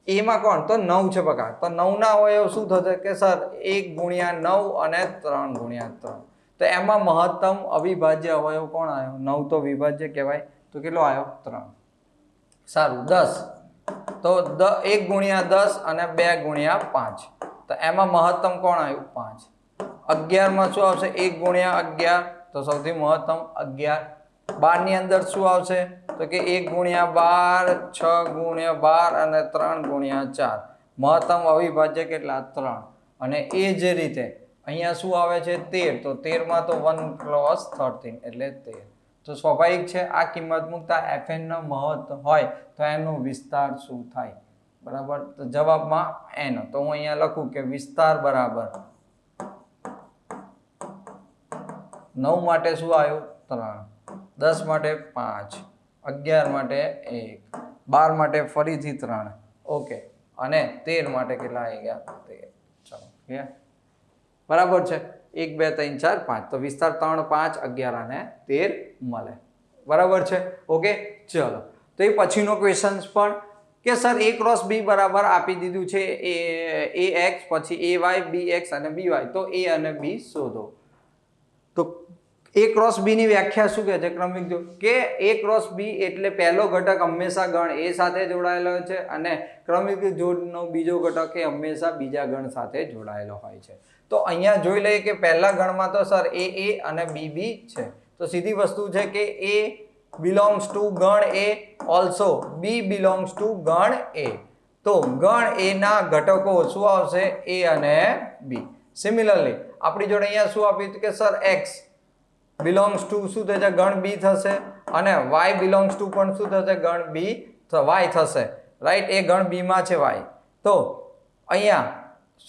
a માં કોણ તો 9 છે બકા તો 9 ના અવયવ શું થશે કે સર 1 ગુણ્યા 9 અને 3 ગુણ્યા 3 તો એમાં મહત્તમ અવિભાજ્ય અવયવ કોણ આવ્યો 9 તો વિભાજ્ય કહેવાય તો કેટલો આવ્યો 3 સારું 10 તો 1 ગુણ્યા 10 અને 2 ગુણ્યા 5 તો એમાં મહત્તમ કોણ આવ્યું 5 11 માં શું આવશે 1 ગુણ્યા 11 તો સૌથી મહત્તમ 11 12 ની અંદર શું આવશે તો કે 1 ગુણ્યા 12 6 ગુણ્યા 12 અને 3 ગુણ્યા 4 મહત્તમ અવિભાજ્ય કેટલા 3 અને એ જ રીતે અહીંયા શું આવે છે 13 તો 13 માં તો 1 પ્લસ 13 એટલે 13 તો સ્વાભાવિક છે આ કિંમત મૂકતા fn નો મહત્તમ હોય તો એનો વિસ્તાર શું થાય બરાબર તો જવાબમાં n તો હું અહીંયા લખું કે વિસ્તાર બરાબર 9 માટે શું આવ્યું 3 10 માટે 5 11 માટે 1 12 માટે ફરીથી 3 ઓકે અને 13 માટે કેટલા આવી ગયા 13 ચલો ક્લિયર બરાબર છે 1 2 3 4 5 તો વિસ્તાર 3 5 11 અને 13 મળે બરાબર છે ઓકે ચલો તો એ પછીનો ક્વેશ્ચન પણ કે સર a ક્રોસ b બરાબર આપી દીધું છે ax પછી ay bx અને by તો a અને b શોધો તો a ક્રોસ b ની વ્યાખ્યા શું કહે છે ક્રમિક જો કે a ક્રોસ b એટલે પહેલો ઘટક હંમેશા ગણ a સાથે જોડાયેલો છે અને ક્રમિક જોડનો બીજો ઘટક એ હંમેશા બીજા ગણ સાથે જોડાયેલો હોય છે તો અહીંયા જોઈ લઈએ કે પહેલા ગણમાં તો સર a અને b છે તો સીધી વસ્તુ છે કે a belongs to ગણ a also b belongs to ગણ a તો ગણ a ના ઘટકો શું આવશે a અને b સિમિલરલી આપણી જોડે અહીંયા શું આપ્યું કે સર x belongs to શું થશે ગણ b થશે અને y belongs to પણ શું થશે ગણ b y થશે રાઈટ એ ગણ b માં છે y તો અહીંયા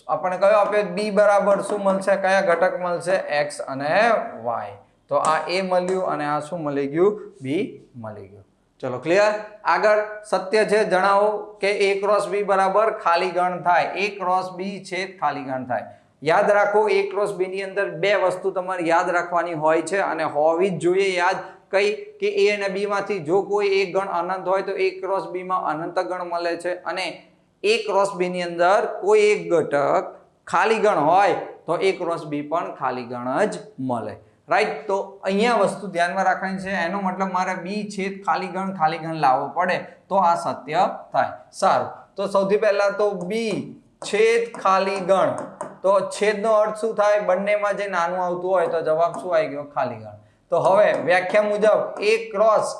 આપણે કયો આપ્યો b બરાબર શું મળશે કયા ઘટક મળશે x અને y તો આ a મળ્યું અને આ શું મળી ગયું b મળી ગયું ચલો ક્લિયર આગળ સત્ય છે જણાવો કે a ક્રોસ b બરાબર ખાલી ગણ થાય a ક્રોસ b છે ખાલી ગણ થાય યાદ રાખો a ક્રોસ b ની અંદર બે વસ્તુ તમારે યાદ રાખવાની હોય છે અને હોવી જ જોઈએ યાદ કઈ કે a અને b માંથી જો કોઈ એક ગણ અનંત હોય તો a ક્રોસ b માં અનંત ગણ મળે છે અને a ક્રોસ b ની અંદર કોઈ એક ઘટક ખાલી ગણ હોય તો a ક્રોસ b પણ ખાલી ગણ જ મળે રાઈટ તો અહીંયા વસ્તુ ધ્યાનમાં રાખવાની છે એનો મતલબ મારે b છેદ ખાલી ગણ લાવવો પડે તો આ સત્ય થાય સારું તો સૌથી પહેલા તો b છેદ ખાલી ગણ તો છેદનો અર્થ શું થાય બંનેમાં જે નાનું આવતું હોય તો જવાબ શું આવી ગયો ખાલી ગણ તો હવે વ્યાખ્યા મુજબ a ક્રોસ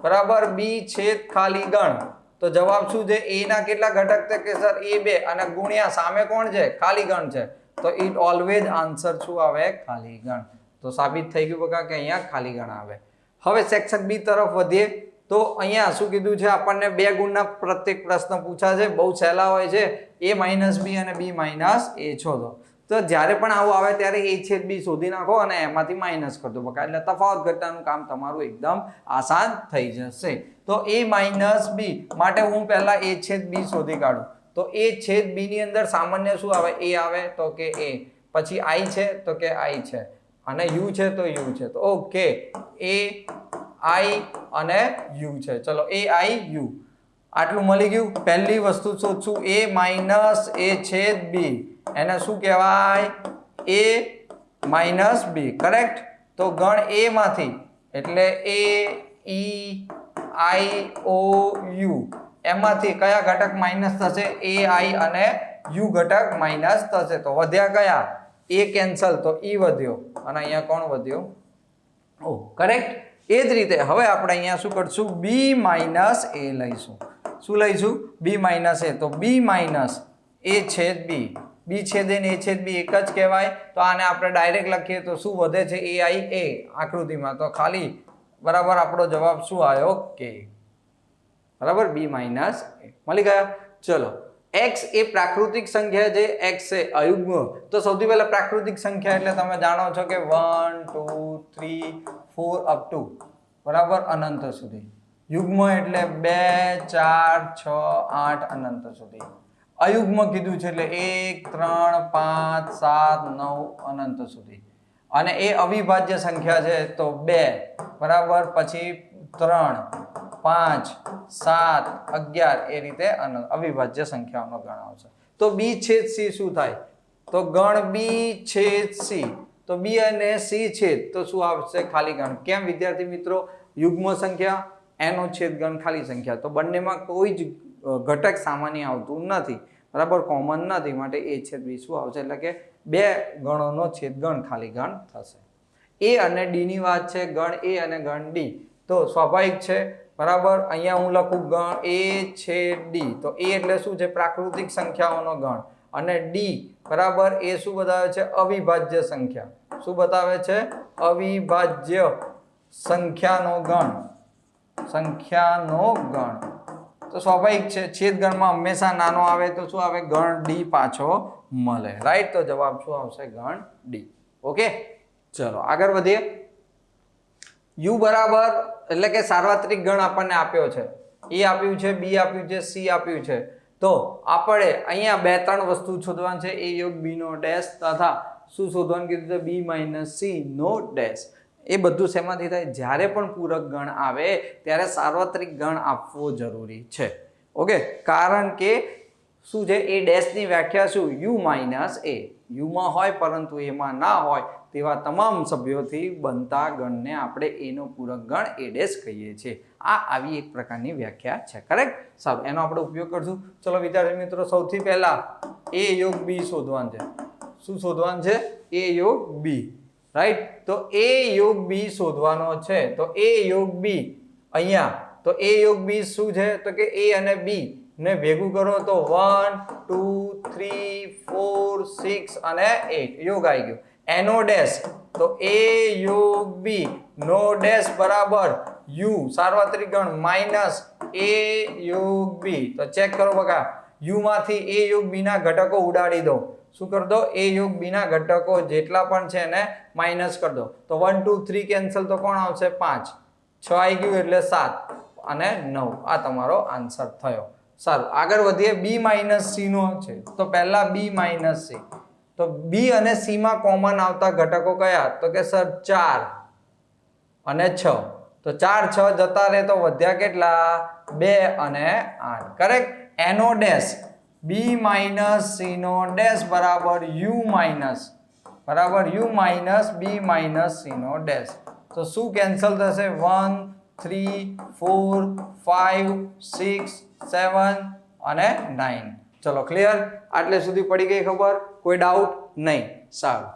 બરાબર b છેદ ખાલી ગણ તો જવાબ શું છે a ના કેટલા ઘટક છે કે સર a 2 અને ગુણ્યા સામે કોણ છે ખાલી ગણ છે તો ઇટ ઓલવેઝ આન્સર શું આવે ખાલી ગણ તો સાબિત થઈ ગયું બકા કે અહીંયા ખાલી ગણ આવે હવે સેક્શન બી તરફ વધીએ તો અહીંયા શું કીધું છે આપણને બે ગુણના પ્રત્યેક પ્રશ્ન પૂછા છે બહુ સહેલા હોય છે a - b અને b - a શોધો તો તો જ્યારે પણ આવું આવે ત્યારે a છેદ b શોધી નાખો અને એમાંથી માઇનસ કરી દો બકા, એટલે તફાવત ઘટાડવાનું કામ તમારું એકદમ આસાન થઈ જશે. તો a માઇનસ b માટે હું પહેલા a છેદ b શોધી કાઢું. તો a છેદ b ની અંદર સામાન્ય શું આવે? a આવે તો કે a, પછી i છે તો કે i છે, અને u છે તો u છે. તો ઓકે, a i અને u છે. ચલો a i u આટલું મળી ગયું. પહેલી વસ્તુ શોધશું a માઇનસ a છેદ b, એને શું કહેવાય? a minus b, correct. તો ગણ a માંથી એટલે a e i o u એમાંથી કયા ઘટક માઇનસ થશે? a i અને u ઘટક માઇનસ થશે. તો વધ્યા કયા? a કેન્સલ તો e વધ્યો, અને અહીંયા કોણ વધ્યો? ઓ, કરેક્ટ. એ જ રીતે હવે આપણે અહીંયા શું કરશું? b માઇનસ a લઈશું. શું લઈશું? b minus a. તો b માઇનસ a છેદ b, b છેદ a ને a છેદ b એક જ કહેવાય. તો આને આપણે ડાયરેક્ટ લખીએ તો શું વધે છે? a i a આકૃતિમાં. તો ખાલી બરાબર આપણો જવાબ શું આવ્યો? કે. બરાબર, b માઇનસ a મળી ગયા. ચલો, x એ પ્રાકૃતિક સંખ્યા છે, x છે અયુગ્મ. તો સૌથી પહેલા પ્રાકૃતિક સંખ્યા એટલે તમે જાણો છો કે 1 2 3 4 અપ ટુ બરાબર અનંત સુધી. યુગ્મ એટલે 2 4 6 8 અનંત સુધી. અયુગ્મ કીધું છે એટલે 1 3 5 7 9 અનંત સુધી. અને એ અવિભાજ્ય સંખ્યા છે તો 2 બરાબર, પછી 3 5 7 11 એ રીતે અવિભાજ્ય સંખ્યાઓનો ગણ આવશે. તો b છેદ c શું થાય? તો ગણ b છેદ c. તો b અને c છેદ તો શું આવશે? ખાલી ગણ. કેમ વિદ્યાર્થી મિત્રો? યુગ્મ સંખ્યા એનો છેદ ગણ ખાલી સંખ્યા, તો બંનેમાં કોઈ જ ઘટક સામાન્ય આવતું નથી, બરાબર, કોમન નથી, માટે a છેદ b શું આવશે? એટલે કે બે ગણોનો છેદ ગણ ખાલી ગણ થશે. a અને d ની વાત છે, ગણ a અને ગણ d. તો સ્વાભાવિક છે બરાબર. અહીંયા હું લખું ગણ a છેદ d. તો a એટલે શું છે? પ્રાકૃતિક સંખ્યાઓનો ગણ, અને d બરાબર એ શું બતાવે છે? અવિભાજ્ય સંખ્યા. શું બતાવે છે? અવિભાજ્ય સંખ્યાનો ગણ. સંખ્યાનો ગણ. તો સ્વાભાવિક છે છેદ ગણમાં હંમેશા નાનો આવે તો શું આવે? ગણ d પાછો મળે, રાઈટ. તો જવાબ શું આવશે? ગણ d. ઓકે, ચલો આગળ વધીએ. u બરાબર એટલે કે સાર્વત્રિક ગણ આપણને આપ્યો છે. a આપ્યું છે, b આપ્યું છે, c આપ્યું છે. તો આપણે અહીંયા બે ત્રણ વસ્તુ શોધવાની છે. a યોગ b નો ડેશ તથા શું શોધવાનું કીધું છે? b માઇનસ c નો ડેશ. એ બધું શેમાંથી થાય? જ્યારે પણ પૂરક ગણ આવે ત્યારે સાર્વત્રિક ગણ આપવો જરૂરી છે. ઓકે, કારણ કે શું છે? એ ડેશની વ્યાખ્યા શું? u minus a. યુમાં હોય પરંતુ એમાં ના હોય તેવા તમામ સભ્યોથી બનતા ગણને આપણે a નો પૂરક ગણ a ડેશ કહીએ છીએ. આ આવી એક પ્રકારની વ્યાખ્યા છે, કરેક્ટ. સારું, એનો આપણે ઉપયોગ કરશું. ચલો વિદ્યાર્થી મિત્રો, સૌથી પહેલા a યોગ b શોધવાનું છે. શું શોધવાનું છે? a યોગ b, રાઈટ. તો a યોગ b શોધવાનો છે. તો a યોગ b અહીંયા, તો a યોગ b શું છે? તો કે a અને b ને ભેગું કરો તો 1 2 3 4 6 અને 8 યોગ આવી ગયો. એનો ડેશ તો a યોગ b નો ડેશ બરાબર u સાર્વત્રિક ગણ માઇનસ a યોગ b. તો ચેક કરો બકા, u માંથી a યોગ b ના ઘટકો ઉડાડી દો. શું કરી દો? a યોગ b ના ઘટકો જેટલા પણ છે એને માઇનસ કરી દો. તો 1 2 3 કેન્સલ તો કોણ આવશે? 5. 6 આવી ગયું એટલે 7 અને 9. આ તમારો આન્સર થયો. સારું, આગળ વધીએ. b માઇનસ c નો છે. તો પહેલા b માઇનસ c. તો b અને c માં કોમન આવતા ઘટકો કયા? તો કે સર 4 અને 6. તો 4 6 જતા રહે તો વધ્યા કેટલા? 2 અને 8, કરેક્ટ. એનો ડેશ b માઇનસ c નો ડેશ બરાબર u minus b minus c નો ડેશ. તો શું કેન્સલ થશે? 1 3 4 5 6 7 અને 9. ચલો ક્લિયર? આટલે સુધી પડી ગઈ ખબર? કોઈ ડાઉટ નહીં? સારું,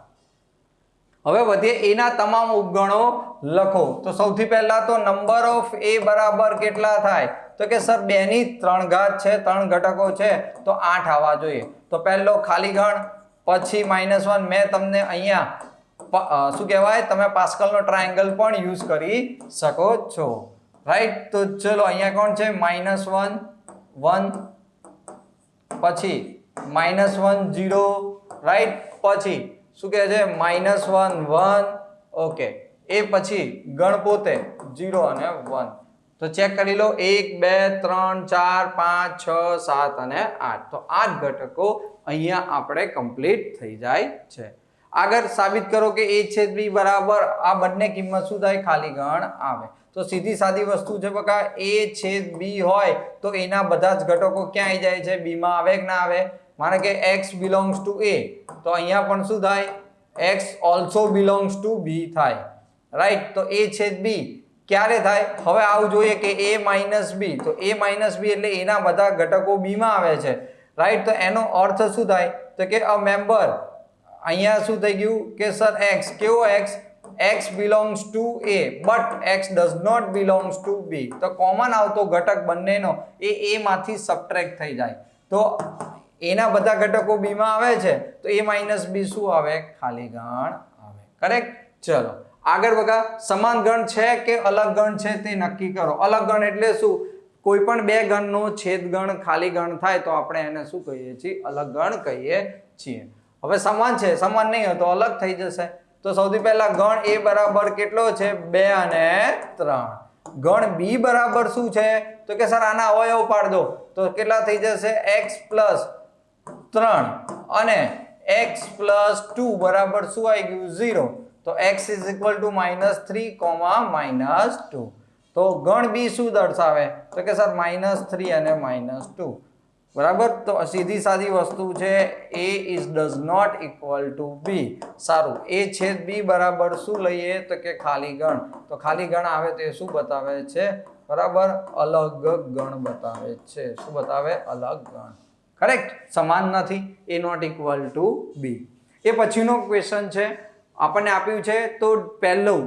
હવે વધીએ. a ના તમામ ઉપગણો લખો. તો સૌથી પહેલા તો નંબર ઓફ a બરાબર કેટલા થાય? તો કે સર 2 ની 3 ઘાત છે, 3 ઘટકો છે તો 8 આવવા જોઈએ. તો પહેલો ખાલી ગણ, પછી -1. મેં તમને અહીંયા શું કહેવાય? તમે પાસ્કલનો ટ્રાયેંગલ પણ યુઝ કરી શકો છો, રાઈટ. તો ચલો અહીંયા કોણ છે? -1 1, પછી -1 0, રાઈટ. પછી શું કહે છે -1 1, ઓકે. એ પછી ગણ પોતે 0 અને 1. તો ચેક કરી લો 1 2 3 4 5 6 7 અને 8. તો 8 ઘટકો અહીંયા આપણે કમ્પ્લીટ થઈ જાય છે. આગળ સાબિત કરો કે a છેદ b બરાબર આ બંને કિંમત શું થાય ખાલી ગણ આવે. તો સીધી સાદી વસ્તુ છે બકા a છેદ b હોય તો એના બધા જ ઘટકો ક્યાં આવી જાય છે b માં આવે કે ના આવે. માને કે x belongs to a તો અહીંયા પણ શું થાય x also belongs to b થાય, રાઈટ. તો a છેદ b ક્યારે થાય હવે આવું જોઈએ કે a માઇનસ b, તો a માઇનસ b એટલે એના બધા ઘટકો b માં આવે છે, રાઈટ. તો એનો અર્થ શું થાય તો કે અ મેમ્બર અહીંયા શું થઈ ગયું કે સર x કેવો x belongs to a but x does not belongs to b. તો કોમન આવતો ઘટક બંનેનો એ a માંથી સબટ્રેક્ટ થઈ જાય તો એના બધા ઘટકો b માં આવે છે તો a માઇનસ b શું આવે ખાલી ગણ આવે, કરેક્ટ. ચલો આગળ બગા સમાન ગણ છે કે અલગ ગણ છે તે નક્કી કરો. અલગ ગણ એટલે શું કોઈ પણ બે ગણનો છેદ ગણ ખાલી ગણ થાય તો આપણે એને શું કહીએ છીએ અલગ ગણ કહીએ છીએ. હવે સમાન છે, સમાન નહીં હોય તો અલગ થઈ જશે. તો સૌથી પહેલા ગણ a બરાબર કેટલો છે 2 અને 3. ગણ b બરાબર શું છે તો કે સર આના અવયવ પાડ દો તો કેટલા થઈ જશે x પ્લસ 3 અને x પ્લસ 2 બરાબર શું આવી ગયું 0. તો x ઇઝ ઇક્વલ ટુ -3, -2. તો ગણ b શું દર્શાવે તો કે સર -3 અને -2, બરાબર. તો સીધી સાદી વસ્તુ છે a is does not equal to b. સારું, a છેદ b બરાબર શું લઈએ તો કે ખાલી ગણ. તો ખાલી ગણ આવે તો એ શું બતાવે છે બરાબર અલગ ગણ બતાવે છે. શું બતાવે અલગ ગણ, કરેક્ટ. સમાન નથી, a not equal to b. એ પછીનો ક્વેશ્ચન છે આપણને આપ્યું છે તો પહેલું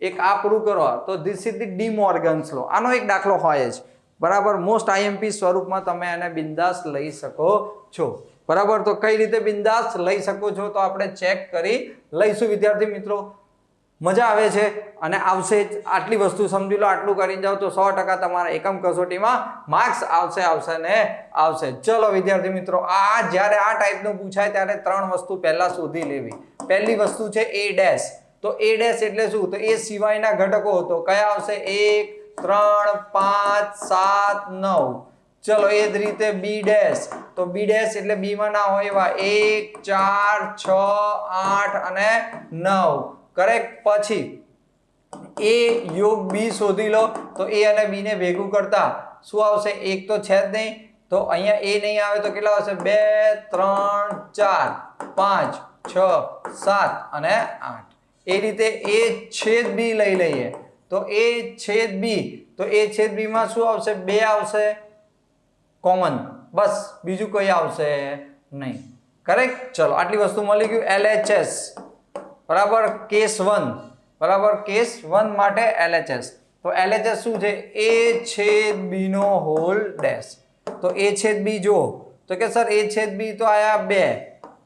એક આ પૂરું કરો તો this is the D Morgan's લો. આનો એક દાખલો હોય જ બરાબર. મોસ્ટ આઈએમપી સ્વરૂપમાં તમે એને બિંદાસ લઈ શકો છો, બરાબર. તો કઈ રીતે બિંદાસ લઈ શકો છો તો આપણે ચેક કરી લઈશું વિદ્યાર્થી મિત્રો. મજા આવે છે અને આવશે જ. આટલી વસ્તુ સમજી લો, આટલું કરી જાઓ તો 100% તમારા એકમ કસોટીમાં માર્ક્સ આવશે ને આવશે. ચલો વિદ્યાર્થી મિત્રો, આ જ્યારે આ ટાઈપનું પૂછાય ત્યારે 3 વસ્તુ પહેલા શોધી લેવી. પહેલી વસ્તુ છે a ડેશ. તો a ડેશ એટલે શું તો એ સિવાયના ઘટકો તો કયા આવશે 1 3 5 7 9. ચલો એ જ રીતે b ડેશ. તો b ડેશ એટલે b માં ના હોય એવા 1 4 6 8 અને 9, કરેક્ટ. પછી a યોગ b શોધી લો તો a અને b ને ભેગું કરતા શું આવશે 1 તો છે જ નહીં તો અહીંયા a નહીં આવે તો કેટલા આવશે 2 3 4 5 6 7 અને 8. એ રીતે a છેદ b લઈ લઈએ તો a છેદ b, તો a છેદ b માં શું આવશે 2 આવશે કોમન, બસ બીજું કોઈ આવશે નહીં, કરેક્ટ. ચલો આટલી વસ્તુ મળી ગયું. LHS બરાબર કેસ 1, બરાબર કેસ 1 માટે LHS. તો LHS શું છે a છેદ b નો હોલ ડેશ. તો a છેદ b જો તો કે સર a છેદ b તો આયા 2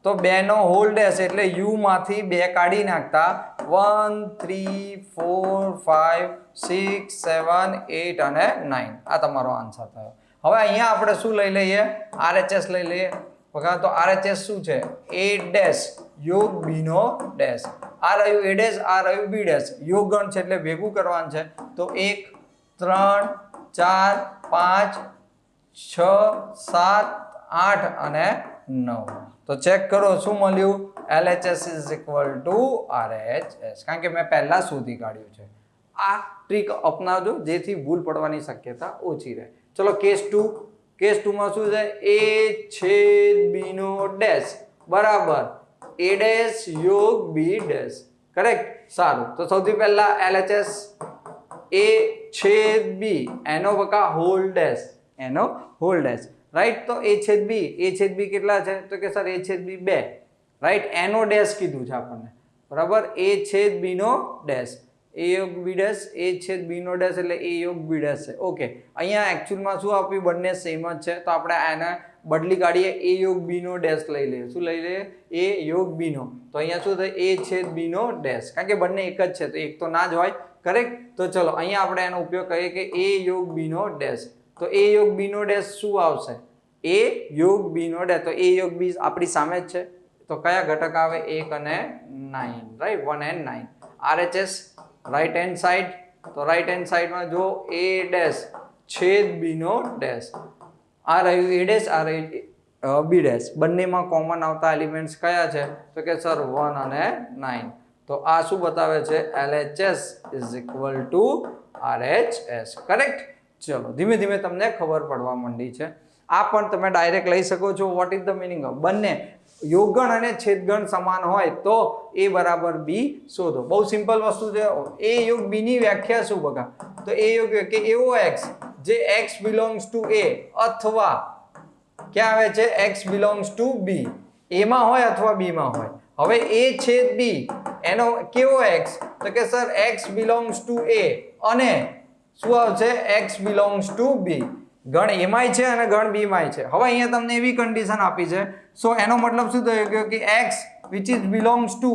તો 2 નો હોલ ડેશ એટલે u માંથી 2 કાઢી નાખતા 1 3 4 5 6 7 8 અને 9. આ તમારો આન્સર થયો. હવે અહીંયા આપણે શું લઈ લઈએ RHS લઈ લઈએ. તો RHS શું છે a ડેશ યોગ b નો ડેશ. આ રહ્યું a ડેશ, આ રહ્યું b ડેશ. યોગ ગણ છે એટલે ભેગું કરવાનું છે. તો 1 3 4 5 6 7 8 અને 9. તો ચેક કરો શું મળ્યું LHS is equal to RHS, કારણ કે મેં પહેલા શોધી કાઢ્યું છે. આ ટ્રીક અપનાવજો જેથી ભૂલ પડવાની શક્યતા ઓછી રહે. ચલો કેસ 2. કેસ 2 માં શું છે a છેદ b નો ડેશ બરાબર a ડેશ યોગ b ડેશ, કરેક્ટ. સારું, તો સૌથી પહેલા LHS a છેદ b એનો બકા હોલ ડેશ, એનો હોલ ડેશ, રાઈટ. તો a છેદ b કેટલા છે તો કે સર a છેદ b 2, રાઈટ. એનો ડેશ કીધું છે આપણને, બરાબર. a છેદ b નો ડેશ a યોગ b ડેશ, a છેદ b નો ડેશ એટલે a યોગ b ડેશ છે, ઓકે. અહીંયા એકચ્યુઅલમાં શું આપ્યું બંને સેમ જ છે તો આપણે આને બદલી કાઢીએ a યોગ b નો ડેશ લઈ લઈએ. શું લઈ લઈએ a યોગ b નો. તો અહીંયા શું થાય a છેદ b નો ડેશ, કારણ કે બંને એક જ છે તો એક તો ના જ હોય, કરેક્ટ. તો ચલો અહીંયા આપણે એનો ઉપયોગ કરીએ કે a યોગ b નો ડેશ. તો a યોગ b નો ડેશ શું આવશે a યોગ b નો ડેશ, તો a યોગ b આપણી સામે જ છે, તો કયા ઘટક આવે 1 અને 9, right, 1 and 9. RHS right hand side, તો રાઈટ હેન્ડ સાઈડમાં જો a ડેશ છેદ b નો ડેશ, આ રહ્યું a ડેશ, આ રહ્યું b ડેશ, બંનેમાં કોમન આવતા એલિમેન્ટ્સ કયા છે, તો કે સર 1 અને 9. તો આ શું બતાવે છે, LHS is equal to RHS, correct. ચલો ધીમે ધીમે તમને ખબર પડવા માંડી છે. આ પણ તમે ડાયરેક્ટ લઈ શકો છો. What is the meaning of, બંને યોગગણ અને છેદગણ સમાન હોય તો a બરાબર b શોધો. બહુ સિમ્પલ વસ્તુ છે. a યોગ b ની વ્યાખ્યા શું બગા, તો a યોગ કે એવો x જે x બિલોંગ્સ ટુ a અથવા ક્યાં આવે છે x belongs two b, a માં હોય અથવા b માં હોય. હવે a છેદ b એનો કેવો x, તો કે sir x belongs two a અને શું આવશે x બિલોંગ્સ ટુ b. ગણ a માં છે અને ગણ b માં છે. હવે અહીંયા તમને એવી કન્ડિશન આપી છે, સો એનો મતલબ શું થયો કે x which is belongs to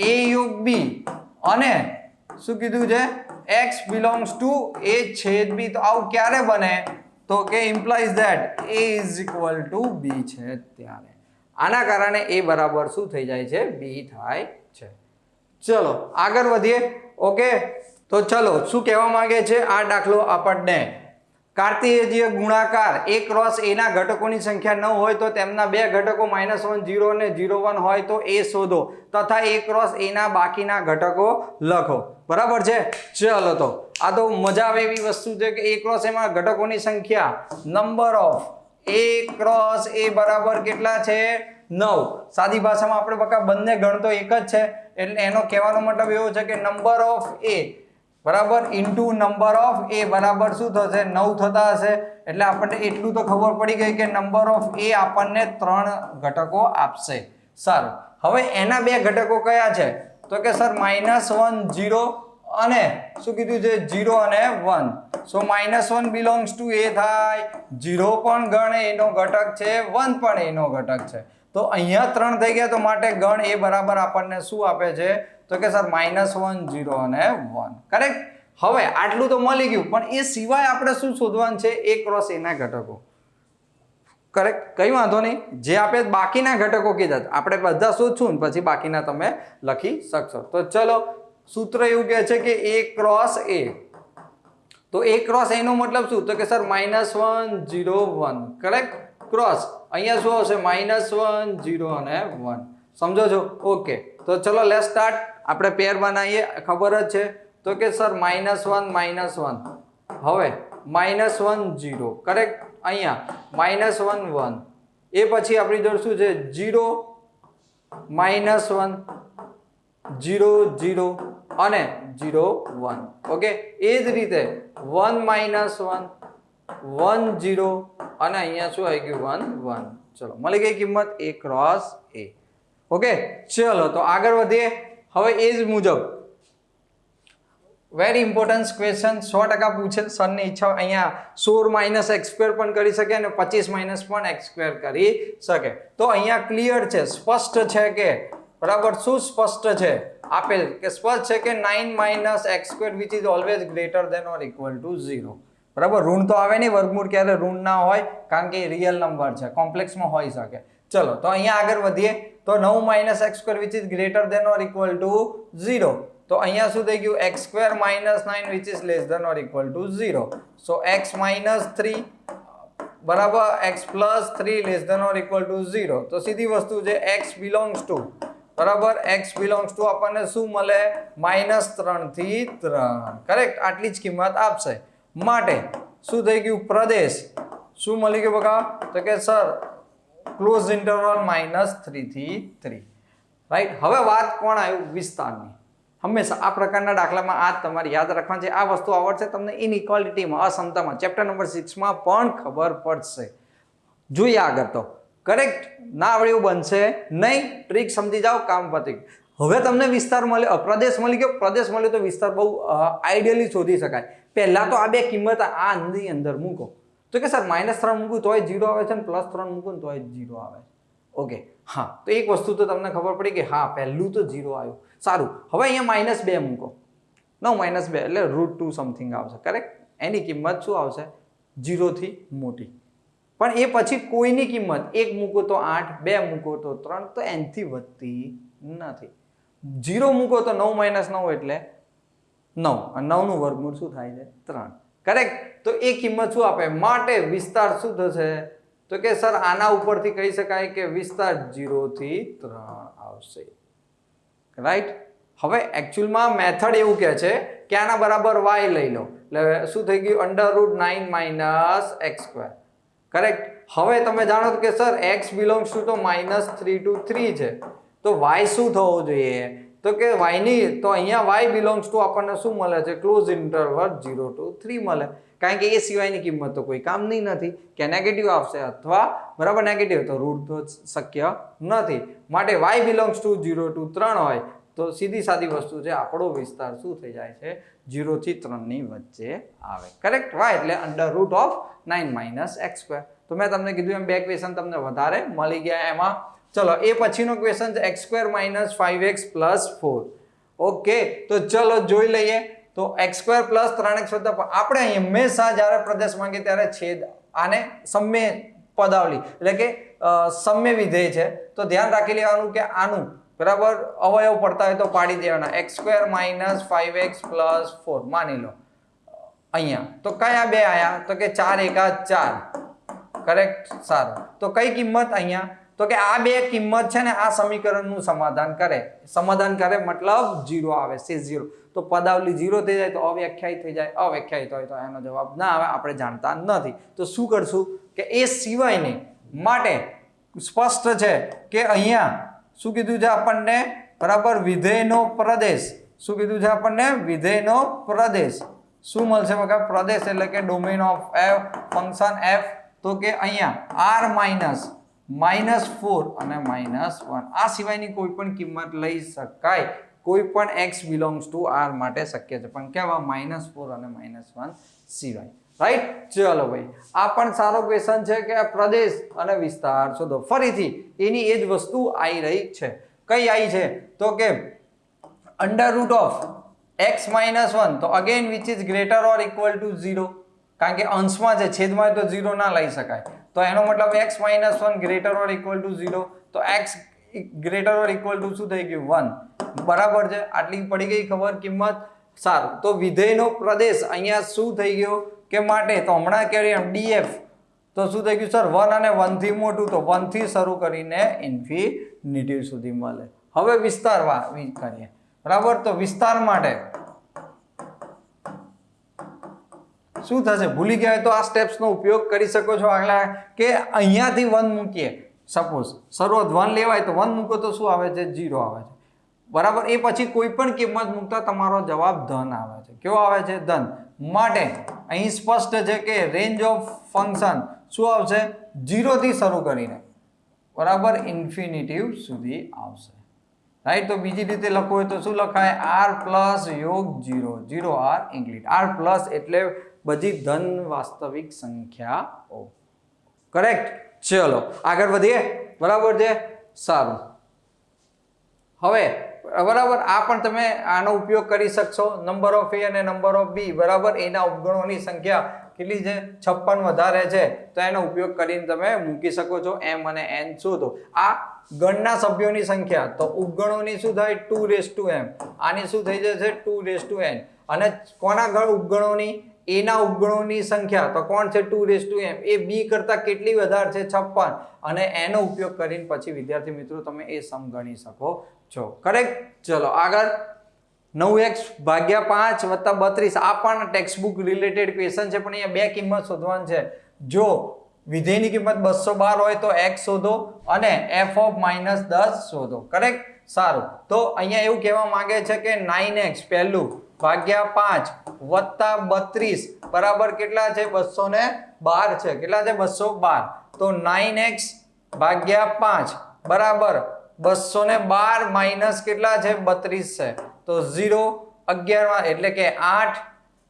a યોગ b અને શું કીધું છે x belongs to a છેદ b. તો આવું ક્યારે બને, તો કે implies that a is equal to b છે ત્યારે. આના કારણે a બરાબર શું થઈ જાય છે, b થાય છે. ચલો આગળ વધીએ. ઓકે, તો ચલો શું કહેવા માંગે છે આ દાખલો આપણને, કાર્તિયેય ગુણાકાર a ક્રોસ a ના ઘટકોની સંખ્યા 9 હોય તો તેમના બે ઘટકો -1 0 અને 0 1 હોય તો a શોધો તથા a ક્રોસ a ના બાકીના ઘટકો લખો. બરાબર છે. ચલો તો આ તો મજા આવે એવી વસ્તુ છે કે a ક્રોસ a માં ઘટકોની સંખ્યા number of a cross a બરાબર કેટલા છે, 9. સાદી ભાષામાં આપણે બકા બંને ગણ તો એક જ છે, એટલે એનો કહેવાનો મતલબ એવો છે કે નંબર ઓફ a બરાબર ઇન્ટુ નંબર ઓફ a બરાબર શું થશે, 9 થતા હશે. એટલે આપણને એટલું તો ખબર પડી ગઈ કે નંબર ઓફ a આપણને 3 ઘટકો આપશે. સારું, હવે એના બે ઘટકો કયા છે, તો કે સર -1 0 અને શું કીધું છે 0 અને 1. સો -1 બિલોંગ્સ ટુ a થાય, 0 પણ ગણ a નો ઘટક છે, 1 પણ a નો ઘટક છે. તો અહીંયા 3 થઈ ગયા, તો માટે ગણ a બરાબર આપણને શું આપે છે, તો કે સર -1 0 અને 1. કરેક્ટ. હવે આટલું તો મળી ગયું, પણ એ સિવાય આપણે શું શોધવાનું છે, a ક્રોસ a ના ઘટકો. કરેક્ટ, કઈ વાંધો નહીં, જે આપણે બાકીના ઘટકો કીધા આપણે બધા શોધશું પછી બાકીના તમે લખી શકશો. તો ચલો સૂત્ર એવું કહે છે કે a ક્રોસ a, તો a ક્રોસ a નો મતલબ શું, તો કે સર -1 0 1. કરેક્ટ. ક્રોસ અહીંયા શું આવશે, -1 0 અને 1. સમજો છો. ઓકે, તો ચલો લેટ્સ સ્ટાર્ટ. આપણે પેર બનાવીએ, ખબર જ છે. તો કે સર -1 -1, હવે -1 0. કરેક્ટ. અહીંયા -1 1, એ પછી આપણી જોડે શું છે 0 -1 0 0 અને 0 1. ઓકે, એ જ રીતે 1 -1 1 0 અને અહીંયા શું આવી ગયું 1 1. ચલો મળી ગઈ કિંમત a ક્રોસ a. ઓકે, ચલો તો આગળ વધીએ. હવે એ જ મુજબ વેરી ઇમ્પોર્ટન્ટ ક્વેશ્ચન 100% પૂછે. સરની ઈચ્છા અહીંયા 16 - x² પણ કરી શકે અને 25 - પણ x² કરી શકે. તો અહીંયા ક્લિયર છે, સ્પષ્ટ છે કે બરાબર. શું સ્પષ્ટ છે, આપેલ કે સ્પષ્ટ છે કે 9 - x² which is always greater than or equal to 0. બરાબર. ઋણ તો આવે નહીં, વર્ગમૂળ ક્યારે ઋણ ના હોય, કારણ કે રિયલ નંબર છે, કોમ્પ્લેક્સમાં હોઈ શકે. ચલો તો અહીંયા આગળ વધીએ. તો 9 - x² which is greater than or equal to 0. તો અહીંયા શું થઈ ગયું, x² - 9 which is less than or equal to 0. so x - 3 બરાબર x + 3 less than or equal to 0. તો સીધી વસ્તુ છે x belongs to બરાબર, x belongs to આપણને શું મળે, -3 થી 3. કરેક્ટ. આટલી જ કિંમત આપશે. માટે શું થઈ ગયું, પ્રદેશ શું મળી ગયું બકા, તો કે સર ક્લોઝ ઇન્ટરવલ -3 થી 3. રાઈટ. હવે વાત કોણ આવ્યું, વિસ્તારની. હંમેશા આ પ્રકારના દાખલામાં આ તમારે યાદ રાખવાનું છે. આ વસ્તુ આવડશે તમને ઇનઇક્વાલિટીમાં, અસમતામાં, ચેપ્ટર નંબર 6 માં પણ ખબર પડશે. જોઈએ આગળ. તો કરેક્ટ. ના આવડે એવું બનશે નહીં, ટ્રીક સમજી જાઓ, કામ પતી. હવે તમને વિસ્તાર મળ્યો, પ્રદેશ મળી ગયો. પ્રદેશ મળ્યો તો વિસ્તાર બહુ આઈડિયલી શોધી શકાય. પહેલા તો આ બે કિંમત આની અંદર મૂકો. તો કે સર -3 મૂકું તોય 0 આવે છે ને +3 મૂકું તોય 0 આવે. ઓકે, હા. તો એક વસ્તુ તો તમને ખબર પડી કે હા પહેલું તો 0 આવ્યું. સારું. હવે અહીંયા -2 મૂકો. 9 - 2 એટલે √2 સમથિંગ આવશે. કરેક્ટ. એની કિંમત શું આવશે, 0 થી મોટી. પણ એ પછી કોઈની કિંમત 1 મૂકો તો 8, 2 મૂકો તો 3, તો n થી વધતી નથી. 0 મૂકો તો 9 - 9 એટલે 9, અને 9 નું વર્ગમૂળ શું થાય છે? 3. કરેક્ટ. તો એ કિંમત શું આપે? માટે વિસ્તાર શું થશે? તો કે સર આના ઉપરથી કહી શકાય કે વિસ્તાર 0 થી 3 આવશે. રાઈટ. હવે એકચ્યુઅલમાં મેથડ એવું કહે છે કે આના બરાબર y લઈ લો, એટલે શું થઈ ગયું? √9 - x². કરેક્ટ. હવે તમે જાણો કે સર x બિલોંગ્સ ટુ તો -3 to 3 છે, તો y શું થવો જોઈએ? તો કે y ની તો અહીંયા y બિલોંગ્સ ટુ આપણને શું મળે છે? ક્લોઝ ઇન્ટરવલ 0 to 3 મળે, કારણ કે એ સિવાયની કિંમત તો કોઈ કામની નથી, કે નેગેટિવ આવશે અથવા બરાબર નેગેટિવ, તો √, તો શક્ય નથી. માટે y બિલોંગ્સ ટુ 0 to 3 હોય તો સીધી સાદી વસ્તુ છે, આપણો વિસ્તાર શું થઈ જાય છે? 0 થી 3 ની વચ્ચે આવે. કરેક્ટ. y એટલે √9 - x². તો મેં તમને કીધું એમ બે ક્વેશ્ચન તમને વધારે મળી ગયા એમાં. ચલો એ પછીનો ક્વેશ્ચન છે x² - 5x + 4. ઓકે, તો ચલો જોઈ લઈએ. તો x² + 3x + આપણે હંમેશા જ્યારે પ્રદેશ માંગીએ ત્યારે છેદ આને સમય પદાવલી એટલે કે સમય વિધેય છે, તો ધ્યાન રાખી લેવાનું કે આનું બરાબર અવયવ પડતા હોય તો પાડી દેવાના. x² - 5x + 4 માની લો અહીંયા, તો કયા બે આયા? તો કે 4 × 4. કરેક્ટ. સારું. તો કઈ કિંમત અહીંયા? તો કે આ બે કિંમત છે ને આ સમીકરણનું સમાધાન કરે. સમાધાન કરે મતલબ 0 આવે છે, 0. તો પદાવલી 0 થઈ જાય તો અવ્યાખ્યાયિત થઈ જાય. અવ્યાખ્યાયિત હોય તો એનો જવાબ ના આવે, આપણે જાણતા નથી. તો શું કરશું કે એ સિવાયની માટે સ્પષ્ટ છે કે અહીંયા શું કીધું છે આપણને? બરાબર વિધેયનો પ્રદેશ. શું કીધું છે આપણને? વિધેયનો પ્રદેશ. શું મળશે બકા? પ્રદેશ એટલે કે domain of f, function f. તો કે અહીંયા r -4 અને -1 આ સિવાયની કોઈ પણ કિંમત લઈ શકાય. કોઈ પણ x બિલોંગ્સ ટુ r માટે શક્ય છે, પણ કેવા? -4 અને -1 સિવાય. રાઈટ. ચલો ભાઈ, આ પણ સારો ક્વેશ્ચન છે કે પ્રદેશ અને વિસ્તાર શોધો. ફરીથી એની એ જ વસ્તુ આવી રહી છે. કઈ આવી છે? તો કે √x - 1, તો again which is greater or equal to 0, કારણ કે અંશમાં છે, છેદમાં તો 0 ના લઈ શકાય. તો એનો મતલબ x - 1 greater or equal to 0, તો x ગ્રેટર ઓર ઇક્વલ ટુ શું થઈ ગયું? 1. બરાબર છે. આટલી પડી ગઈ ખબર કિંમત. સારું. તો વિધેયનો પ્રદેશ અહીંયા શું થઈ ગયો કે માટે? તો હમણાં કેરી df, તો શું થઈ ગયું સર? 1 અને 1 થી મોટું, તો 1 થી શરૂ કરીને ઇન્ફિનિટી સુધી મળે. હવે વિસ્તાર કરીએ. બરાબર. તો વિસ્તાર માટે શું થશે? ભૂલી ગયા તો આ સ્ટેપ્સનો ઉપયોગ કરી શકો છો આગળ, કે અહીંયાથી 1 મૂકીએ. સપોઝ શરૂઆત 1 લેવાય તો 1 મૂકો તો શું આવે છે? 0 આવે છે. બરાબર. એ પછી કોઈ પણ કિંમત મૂકતા તમારો જવાબ ધન આવે છે. કેવો આવે છે? ધન. માટે અહીં સ્પષ્ટ છે કે રેન્જ ઓફ ફંક્શન શું આવશે? 0 થી શરૂ કરીને બરાબર ઇન્ફિનિટી સુધી આવશે. રાઈટ. તો બીજી રીતે લખવું હોય તો શું લખાય? r + યોગ 0, 0r ઇન્ક્લુડ. r+ એટલે બધી ધન વાસ્તવિક સંખ્યાઓ. કરેક્ટ. ચલો આગળ વધીએ. બરાબર છે. સારું. હવે બરાબર આ પણ તમે આનો ઉપયોગ કરી શકશો. નંબર ઓફ a અને નંબર ઓફ b બરાબર એના ઉપગણોની સંખ્યા કેટલી છે? 56 વધારે છે, તો એનો ઉપયોગ કરીને તમે મૂકી શકો છો. m અને n શોધો. આ ગણના સભ્યોની સંખ્યા, તો ઉપગણોની શું થાય? 2m. આની શું થઈ જશે? 2n. અને કોના ગણ ઉપગણોની? a ના ઉપગણોની સંખ્યા, તો કોણ છે? 2m. એ b કરતા કેટલી વધારે છે? 56. અને એનો ઉપયોગ કરીને પછી વિદ્યાર્થી મિત્રો તમે એ સમ ગણી શકો છો. કરેક્ટ. ચલો આગળ. 9x / 5 + 32 આ પણ ટેક્સ્ટ બુક રિલેટેડ ક્વેશ્ચન છે, પણ અહીંયા બે કિંમત શોધવાની છે. જો વિધેયની કિંમત 212 હોય તો x શોધો અને f ઓફ -10 શોધો. કરેક્ટ. સારું. તો અહીંયા એવું કહેવા માંગે છે કે 9x પહેલું ભાગ્યા 5 વત્તા 32 બરાબર કેટલા છે? 212 છે. કેટલા છે? 212. તો 9x ભાગ્યા 5 બરાબર 212 માઇનસ કેટલા છે? 32 છે. તો 0 11 એટલે કે 8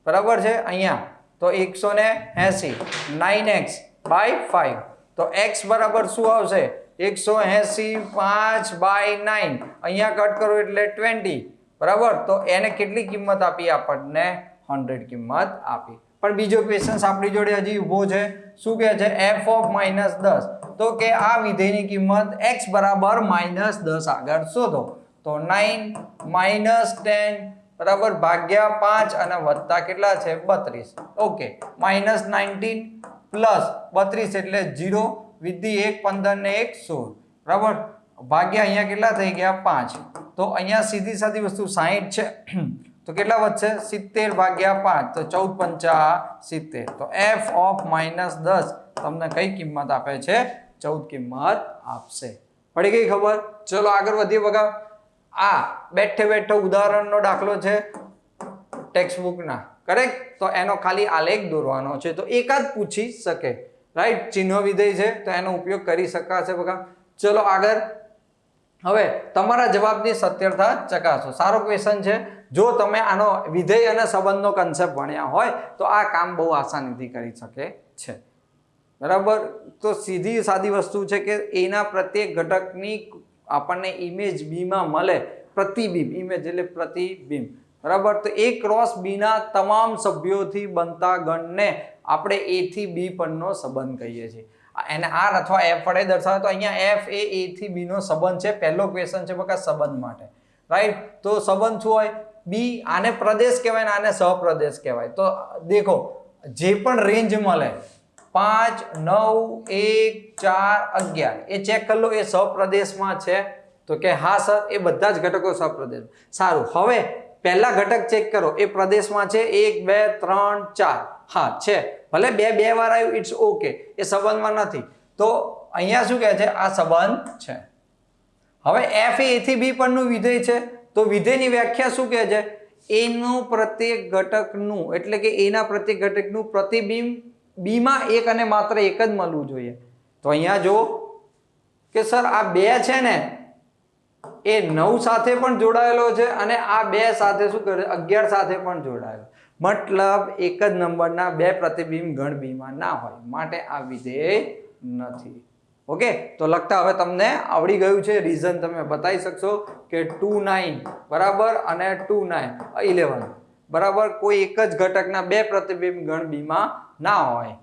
બરાબર છે અહીંયા. તો 180 9x / 5. તો x બરાબર શું આવશે? 180 5/9. અહીંયા કટ કરો એટલે 20. બરાબર. તો એને કેટલી કિંમત આપી? આપણને 100 કિંમત આપી. પણ બીજો ક્વેશ્ચન આપણી જોડે હજી ઊભો છે. શું કહે છે? f of -10. તો કે આ વિધેયની કિંમત x બરાબર -10 આગળ શોધો. તો 9 -10 બરાબર ભાગ્યા 5 અને વત્તા કેટલા છે? 32. ઓકે, -19 પ્લસ 32 એટલે 0, વિધિ 1 15 ને 1 16 બરાબર, ભાગ્યા અહીંયા કેટલા થઈ ગયા? 5. તો અહીંયા સીધી સાદી વસ્તુ 60 છે તો કેટલા વધશે? 70 ભાગ્યા 5 તો 14 પંચા 70. તો f ઓફ -10 તમને કઈ કિંમત આપે છે? 14 કિંમત આપશે. પડી ગઈ ખબર? ચલો આગળ વધીએ. બગા આ બેઠે બેઠો ઉદાહરણનો દાખલો છે ટેક્સ્ટબુકના, કરેક્ટ? તો એનો ખાલી આલેખ દોરવાનો છે. તો એકાદ પૂછી શકે, રાઈટ? ચિહ્ન વિધેય છે તો એનો ઉપયોગ કરી શકાશે. બગા ચલો આગળ. હવે તમારા જવાબની સત્યતા ચકાસો. સારો ક્વેશ્ચન છે. જો તમે આનો વિધેય અને સંબંધનો કન્સેપ્ટ ભણ્યા હોય તો આ કામ બહુ આસાનીથી કરી શકે છે. બરાબર? તો સીધી સાદી વસ્તુ છે કે એના પ્રત્યેક ઘટકની આપણને ઇમેજ બી માં મળે. પ્રતિબિંબ, ઇમેજ એટલે પ્રતિબિંબ, બરાબર? તો એ ક્રોસ બી ના તમામ સભ્યોથી બનતા ગણને આપણે એ થી બી પરનો સંબંધ કહીએ છીએ. એને આર અથવા એફ વડે દર્શાવે. તો અહીંયા એફ એ થી બી નો સંબંધ છે. પહેલો ક્વેશ્ચન છે બકા સંબંધ માટે, રાઈટ? તો સંબંધ શું હોય? બી, આને પ્રદેશ કહેવાય ને આને સહપ્રદેશ કહેવાય. તો દેખો, જે પણ રેન્જ મળે 5 9 1 4 11 એ ચેક કરી લો એ સહપ્રદેશમાં છે. તો કે હા સર, એ બધા જ ઘટકો સહપ્રદેશ. સારું, હવે પહેલા ઘટક ચેક કરો એ પ્રદેશમાં છે 1 2 3 4. હા છે, ભલે બે વાર આવ્યું, ઇટ્સ ઓકે, એ સંબંધમાં નથી. તો અહીંયા શું કહે છે? આ સંબંધ છે. હવે f એ થી બી પરનું વિધેય છે. તો વિધેયની વ્યાખ્યા શું કહે છે? એનું પ્રત્યેક ઘટકનું, એટલે કે એના પ્રત્યેક ઘટકનું પ્રતિબિંબ બી માં એક અને માત્ર એક જ મળવું જોઈએ. તો અહીંયા જો કે સર આ 2 છે ને એ 9 સાથે પણ જોડાયેલો છે અને આ 2 સાથે શું કરે? 11 સાથે પણ જોડાયેલો. મતલબ એક જ નંબરના 2 પ્રતિબિંબ ગણ બી માં ના હોય, માટે આ વિધેય નથી. ઓકે, તો લખતા હવે તમને આવડી ગયું છે. રીઝન તમે બતાવી શકશો કે 2 9 બરાબર અને 2 9 11 બરાબર. કોઈ એક જ ઘટકના 2 પ્રતિબિંબ ગણ બી માં ના હોય,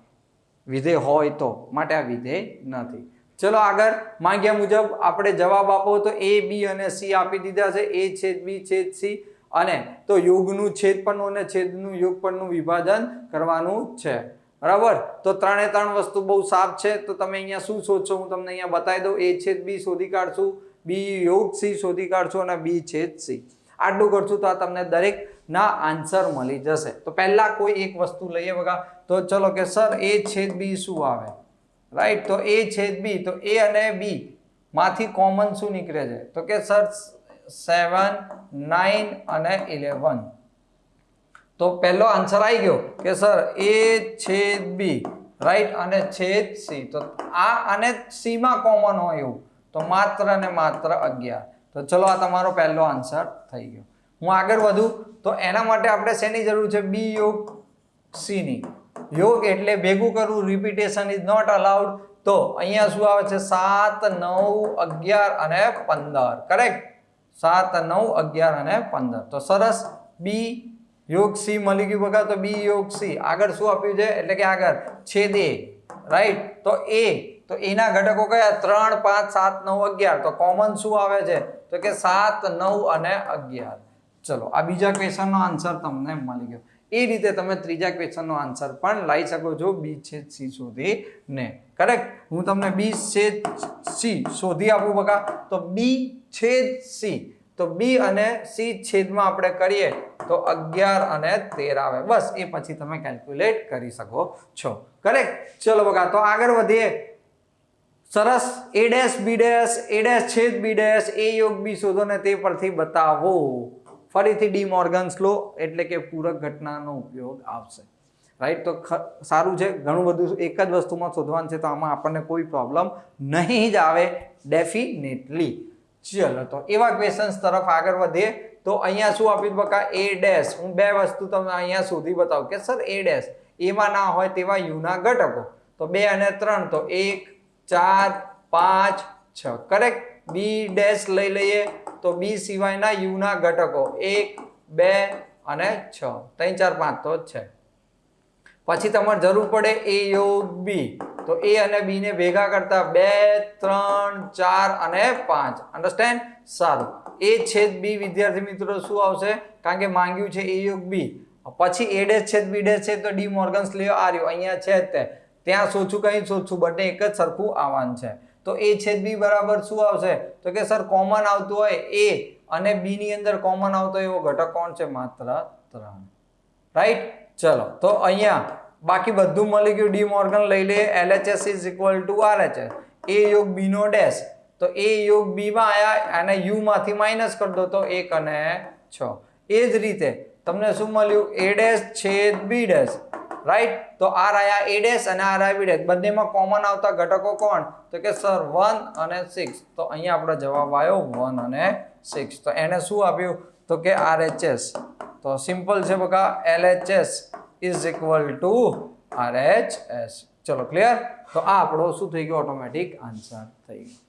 વિધેય હોય તો, માટે આ વિધેય નથી. ચલો આગળ. માંગ્યા મુજબ આપણે જવાબ આપો. તો એ બી અને સી આપી દીધા છે. એ છેદ બી છેદ સી, અને તો યોગનું છેદ પરનું અને છેદનું યોગ પરનું વિભાજન કરવાનું છે. બરાબર? તો 3 વસ્તુ બહુ સાફ છે. તો તમે અહીંયા શું શોધશો? હું તમને અહીંયા બતાવી દઉં. એ છેદ બી શોધી કાઢશું, બી યોગ સી શોધી કાઢશું અને બી છેદ સી. આટલું કરશું તો આ તમને દરેક ના આન્સર મળી જશે. તો પહેલા કોઈ એક વસ્તુ લઈએ બગા. તો ચલો કે સર એ છેદ બી શું આવે? રાઈટ? તો એ છેદ બી, તો એ અને બી માંથી કોમન શું નીકળે છે? તો કે સર 7 9 અને 11. તો પહેલો આન્સર આવી ગયો કે સર એ છેદ બી, રાઈટ, અને છેદ સી. તો આ અને સી માં કોમન હોય એવું, તો માત્ર ને માત્ર 11. તો ચલો આ તમારો પહેલો આન્સર થઈ ગયો. હું આગળ વધું તો એના માટે આપણે શેની જરૂર છે? બી યોગ સી ની. યોગ એટલે ભેગું કરવું, રિપીટેશન ઇઝ નોટ અલાઉડ. તો અહીંયા શું આવે છે? 7 9 11 અને 15. કરેક્ટ? 7 9 11 અને 15. તો સરસ, બી યોગ સી મળી ગયું બગા. તો બી યોગ સી. આગળ શું આપ્યું છે? એટલે કે આગળ છેદ એ, રાઈટ? તો એ, તો એના ઘટકો કયા? 3 5 7 9 11. તો કોમન શું આવે છે? તો કે 7 9 અને 11. ચલો, આ બીજા ક્વેશ્ચનનો આન્સર તમને મળી ગયો. એ રીતે તમે ત્રીજા ક્વેશ્ચનનો આન્સર પણ લાવી શકો છો બી છેદ સી શોધીને. કરેક્ટ? હું તમને બી છેદ સી શોધી આપું બકા. તો બી છેદ સી, તો બી અને સી છેદમાં આપણે કરીએ તો 11 અને 13 આવે. બસ, એ પછી તમે કેલ્ક્યુલેટ કરી શકો છો. કરેક્ટ? ચલો બકા, તો આગળ વધીએ. સરસ. A dash B dash, A dash છેદ બી ડેશ, એ યોગ બી શોધો ને તે પરથી બતાવો. ફરીથી ડી મોર્ગન્સ લો, એટલે કે પૂરક ઘટનાનો ઉપયોગ આવશે. રાઈટ? તો સારું છે, ઘણું બધું એક જ વસ્તુમાં શોધવાનું છે, તો આમાં આપણને કોઈ પ્રોબ્લેમ નહીં જ આવે ડેફિનેટલી. ચલો, તો એવા ક્વેશ્ચન્સ તરફ આગળ વધીએ. તો અહીંયા શું આપ્યું બકા? એ ડેશ. હું 2 વસ્તુ તમને અહીંયા શોધી બતાવું કે સર એ ડેશ એમાં ના હોય તેવા યુ ના ઘટકો. તો 2 અને 3, તો 1 4 5 6. કરેક્ટ? બી ડેશ લઈ લઈએ તો બી સિવાયના યુ ના ઘટકો 1 2 અને 6. 3 4 5 તો છે. પછી તમારે જરૂર પડે a યોગ b, તો a અને b ને ભેગા કરતા 2 3 4 અને 5. અન્ડરસ્ટેન્ડ? સારું. a છેદ b વિદ્યાર્થી મિત્રો શું આવશે? કારણ કે માંગ્યું છે a યોગ b, પછી a ડેશ છેદ b ડેશ છે તો ડી મોર્ગન્સ લો આ રહ્યો અહીંયા છે તે, ત્યાં શોધશું કઈ શોધશું, બંને એક જ સરખું આવવાનું છે. તો a છેદ b બરાબર શું આવશે? તો કે સર કોમન આવતું હોય a અને b ની અંદર કોમન આવતો એવો ઘટક કોણ છે? માત્ર 3. રાઈટ? ચલો તો અહીંયા બાકી બધું મળી ગયું. ડી મોર્ગન લઈ લે. LHS is equal to RHS. a યોગ b નો ડેશ, તો a યોગ b માં આયા અને u માંથી માઈનસ કરી દો તો 1 અને 6. એ જ રીતે તમને શું મળ્યું? a ડેશ છેદ b ડેશ. રાઈટ? તો r આયા a ડેશ અને r આયા b ડેશ, બંનેમાં કોમન આવતા ઘટકો કોણ? તો કે સર 1 અને 6. તો અહીંયા આપણો જવાબ આવ્યો 1 અને 6. તો એને શું આપ્યું? તો કે RHS. તો સિમ્પલ છે બકા, LHS is equal to RHS. ચલો ક્લિયર? તો આ આપણો શું થઈ ગયો? ઓટોમેટિક આન્સર થઈ ગયો.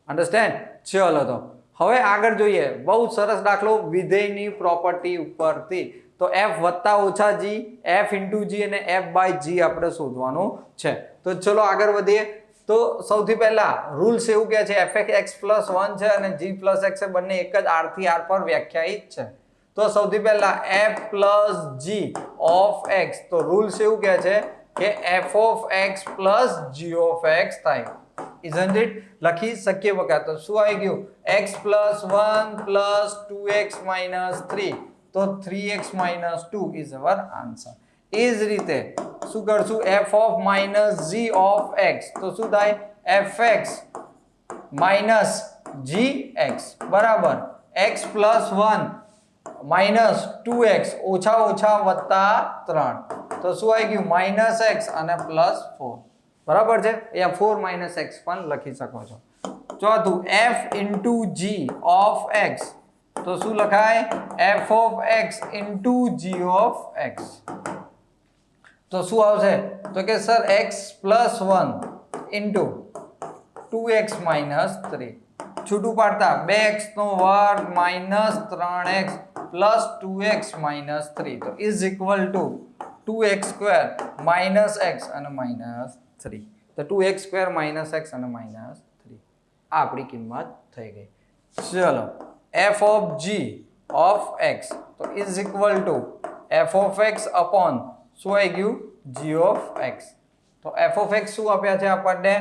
અન્ડરસ્ટેન્ડ? ચલો તો હવે આગળ જોઈએ. બહુ સરસ દાખલો વિધેયની પ્રોપર્ટી ઉપરથી. તો f વત્તા ઓછા g, f ઇન્ટુ g અને f બાય g આપણે શોધવાનું છે. તો ચલો આગળ વધીએ. તો સૌથી પહેલા રૂલ્સ એવું કહે છે fx પ્લસ 1 છે અને g પ્લસ x છે, બંને એક જ r થી r પર વ્યાખ્યાયિત છે. તો સૌથી પહેલા f plus g of x, તો રૂલ્સ એવું કહે છે કે f of x plus g of x થાય. Isn't it? લખી શકીએ બકા. તો શું આવી ગયું? x plus 1 plus 2x minus 3, તો 3x minus 2 is our answer. એ જ રીતે શું કરશું? f of minus g of x, તો શું થાય? fx માઇનસ gx બરાબર x પ્લસ 1 માઇનસ 2x ઓછા ઓછા વત્તા 3, તો શું આવી ગયું? માઇનસ x અને પ્લસ 4. બરાબર છે? અહીંયા 4 માઇનસ x પણ લખી શકો છો. ચોથું f into g of x, તો શું લખાય? f of x into g of x. તો શું આવશે? તો કે sir x plus 1 into 2x minus 3. છૂટું પાડતા 2x નો વર્ગ minus 3x plus 2x minus 3, તો is equal to 2x square minus x અને માઇનસ 3. તો 2x સ્ક્વેર માઇનસ x અને માઇનસ 3 આ આપણી કિંમત થઈ ગઈ. ચલો f of g of x, તો is equal to f of x upon શું આવી ગયું? g of x. તો f ઓફ x શું આપ્યા છે આપણને?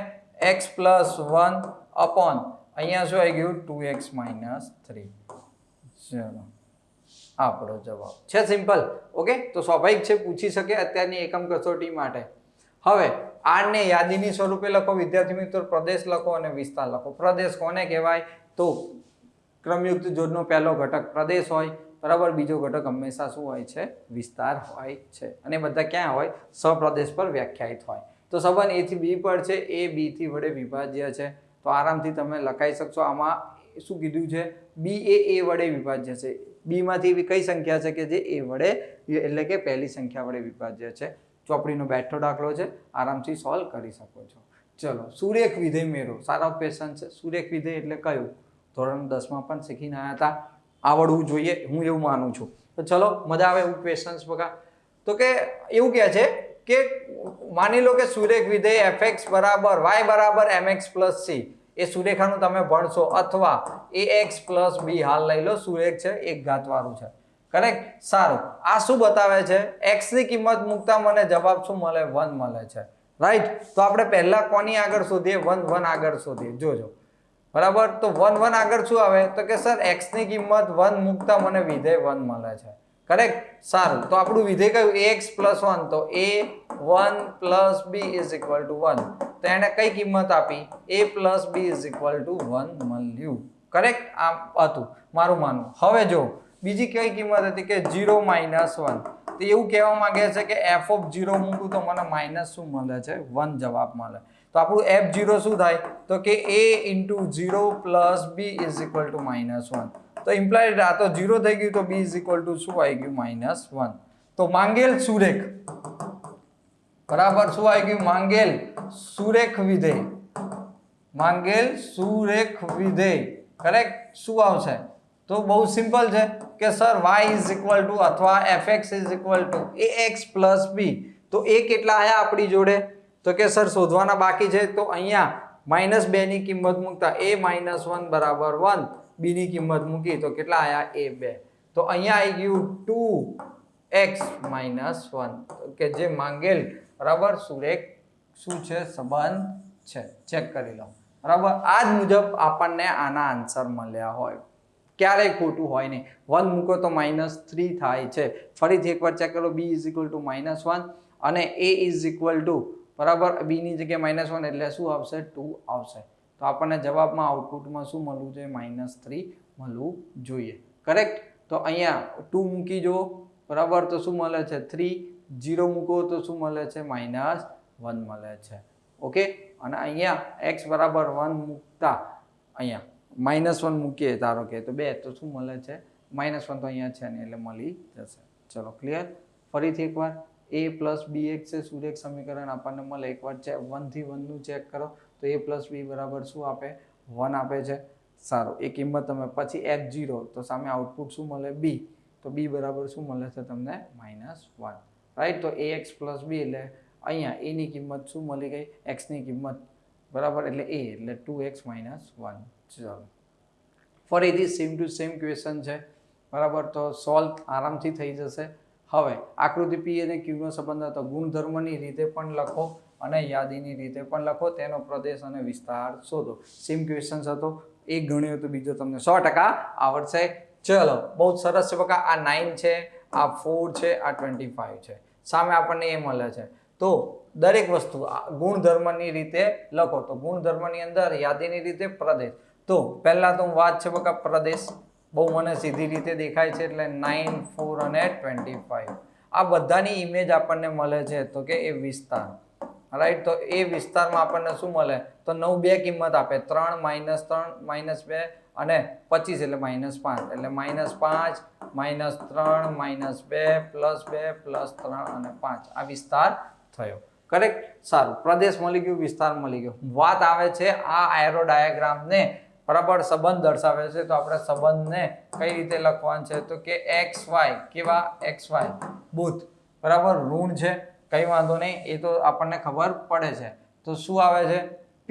x પ્લસ 1 અપોન અહીંયા શું આવી ગયું? 2x minus 3. ચલો આપણો જવાબ છે સિમ્પલ. ઓકે, તો સ્વાભાવિક છે પૂછી શકે અત્યારની એકમ કસોટી માટે. હવે r ને યાદીની સ્વરૂપે લખો વિદ્યાર્થી મિત્રો, પ્રદેશ લખો અને વિસ્તાર લખો. પ્રદેશ કોને કહેવાય? તો ક્રમયુક્ત જોડનો પહેલો ઘટક પ્રદેશ હોય, બરાબર. બીજો ઘટક હંમેશા શું હોય છે? વિસ્તાર હોય છે. અને બધા ક્યાં હોય? સપ્રદેશ પર વ્યાખ્યાયિત હોય. તો સંબંધ a થી b પર છે, a b થી વડે વિભાજ્ય છે, તો આરામથી તમે લખાઈ શકશો. આમાં શું કીધું છે? b એ a વડે વિભાજ્ય છે. b માંથી એવી કઈ સંખ્યા છે કે જે a વડે એટલે કે પહેલી સંખ્યા વડે વિભાજ્ય છે? ચોપડીનો બેઠો દાખલો છે, આરામથી સોલ્વ કરી શકો છો. ચલો સુરેખ વિધેય મેળવો. સારો ક્વેશ્ચન છે. સુરેખ વિધેય એટલે કયું? ધોરણ 10 માં પણ શીખીને આવ્યા હતા, આવડવું જોઈએ, હું એવું માનું છું. તો ચલો મજા આવે એવું ક્વેશ્ચન્સ બકા. તો કે એવું કહે છે કે માની લો કે સુરેખ વિધેય fx બરાબર y બરાબર mx પ્લસ c, એ સુરેખાનું તમે ભણશો, અથવા ax પ્લસ b હાલ લઈ લો, સુરેખ છે, એક ઘાત વાળું છે. કરેક્ટ? સારું. આ શું બતાવે છે? x ની કિંમત મૂકતા મને જવાબ શું મળે? 1 મળે છે. રાઈટ? તો આપણે પહેલા કોની આગળ શોધીએ? 1 1 આગળ શોધીએ. જોજો બરાબર. તો 1 1 આગળ શું આવે? તો કે સર x ની કિંમત 1 મૂકતા મને વિધેય 1 મળે છે. કરેક્ટ? સારું. તો આપણું વિધેય કયું? ax પ્લસ 1, તો a1 plus b is equal to 1. તો એને કઈ કિંમત આપી? a plus b is equal to 1 મળ્યું. કરેક્ટ? આમ હતું મારું માનવું. હવે જો બીજી કઈ કિંમત હતી કે 0 માઇનસ 1, તો એવું કહેવા માંગે છે કે f ઓફ 0 મૂકું તો મને માઇનસ શું મળે છે? 1 જવાબ મળે. તો આપણું f0 શું થાય? તો કે a into 0 plus b is equal to minus 1. તો ઇમ્પ્લાઇડ આ તો 0 થઈ ગયું, તો b ઇઝ ઇક્વલ ટુ શું આવી ગયું? માઇનસ 1. તો માંગેલ સુરેખ બરાબર શું આવી ગયું? માંગેલ સુરેખ વિધેય. માંગેલ સુરેખ વિધેય કરેક્ટ શું આવશે? તો બહુ સિમ્પલ છે કે sir y is equal to અથવા fx is equal to ax plus b. તો એ કેટલા આયા આપણી જોડે? તો કે સર શોધવાના બાકી છે. તો અહીંયા -2 ની કિંમત મૂકતા a - 1 બરાબર 1, b ની કિંમત મૂકી તો કેટલા આયા? a 2. તો અહીંયા આવી ગયું 2x - 1 કે જે માંગેલ બરાબર સુરેખ શું છે? સંબંધ છે. ચેક કરી લો બરાબર. આ જ મુજબ આપણને આના આન્સર મળ્યા હોય, ક્યારેય ખોટું હોય નહીં. 1 મૂકો તો -3 થાય છે. ફરીથી એકવાર ચેક કરો. b = -1 અને a બરાબર b ની જગ્યાએ -1 એટલે શું આવશે? 2 આવશે. તો આપણને જવાબમાં આઉટપુટમાં શું મળવું જોઈએ? -3 મળવું જોઈએ. કરેક્ટ. તો અહીંયા 2 મૂકી જો બરાબર તો શું મળે છે? 3. 0 મૂકો તો શું મળે છે? -1 મળે છે. ઓકે. અને અહીંયા x બરાબર 1 મૂકતા અહીંયા -1 મૂકીએ ધારો કે તો 2 તો શું મળે છે? -1 તો અહીંયા છે ને એટલે મળી જશે. ચલો ક્લિયર. ફરીથી એકવાર a + bx છે સુરેખ સમીકરણ આપણને મળે. એકવાર 1 થી 1 નું ચેક કરો તો a + b બરાબર શું આપે? 1 આપે છે. સારું. એ કિંમત તમે પછી f0 તો સામે આઉટપુટ શું મળે? b. તો b બરાબર શું મળે છે તમને? -1. રાઈટ. તો ax + b એટલે અહીંયા a ની કિંમત શું મળી ગઈ? x ની કિંમત બરાબર એટલે a એટલે 2x - 1. ચલો ફરીથી સેમ ટુ સેમ ક્વેશ્ચન છે બરાબર. તો સોલ્વ આરામથી થઈ જશે. હવે આકૃતિ p અને q નો સંબંધ હતો. ગુણધર્મની રીતે પણ લખો અને યાદીની રીતે પણ લખો. તેનો પ્રદેશ અને વિસ્તાર શોધો. સેમ ક્વેશ્ચન હતો. એક ગણ્યો તો બીજો તમને 100% આવડશે. ચલો બહુ સરસ છે બકા. આ 9 છે, આ 4 છે, આ 25 છે. સામે આપણને એ મળે છે. તો દરેક વસ્તુ ગુણધર્મની રીતે લખો. તો ગુણધર્મની અંદર યાદીની રીતે પ્રદેશ. તો પહેલા તો વાત છે બકા પ્રદેશ. બહુ મને સીધી રીતે દેખાય છે એટલે 9, 4 અને 25 આ બધાની ઇમેજ આપણને મળે છે. તો કે એ વિસ્તાર. રાઈટ. તો એ વિસ્તારમાં આપણને શું મળે? તો 9 બે કિંમત આપે. 3 - 3 -2 અને 25 એટલે -5 એટલે -5 -3 -2 +2 +3 અને 5 આ વિસ્તાર થયો. કરેક્ટ. સારું. પ્રદેશ મળી ગયું, વિસ્તાર મળી ગયો. વાત આવે છે આ એરો ડાયાગ્રામ ને બરાબર સંબંધ દર્શાવે છે. તો આપણે સંબંધને કઈ રીતે લખવાનું છે? તો કે xy કેવા? xy બુધ બરાબર ઋણ છે. કઈ વાંધો નહીં, એ તો આપણને ખબર પડે છે. તો શું આવે છે? p.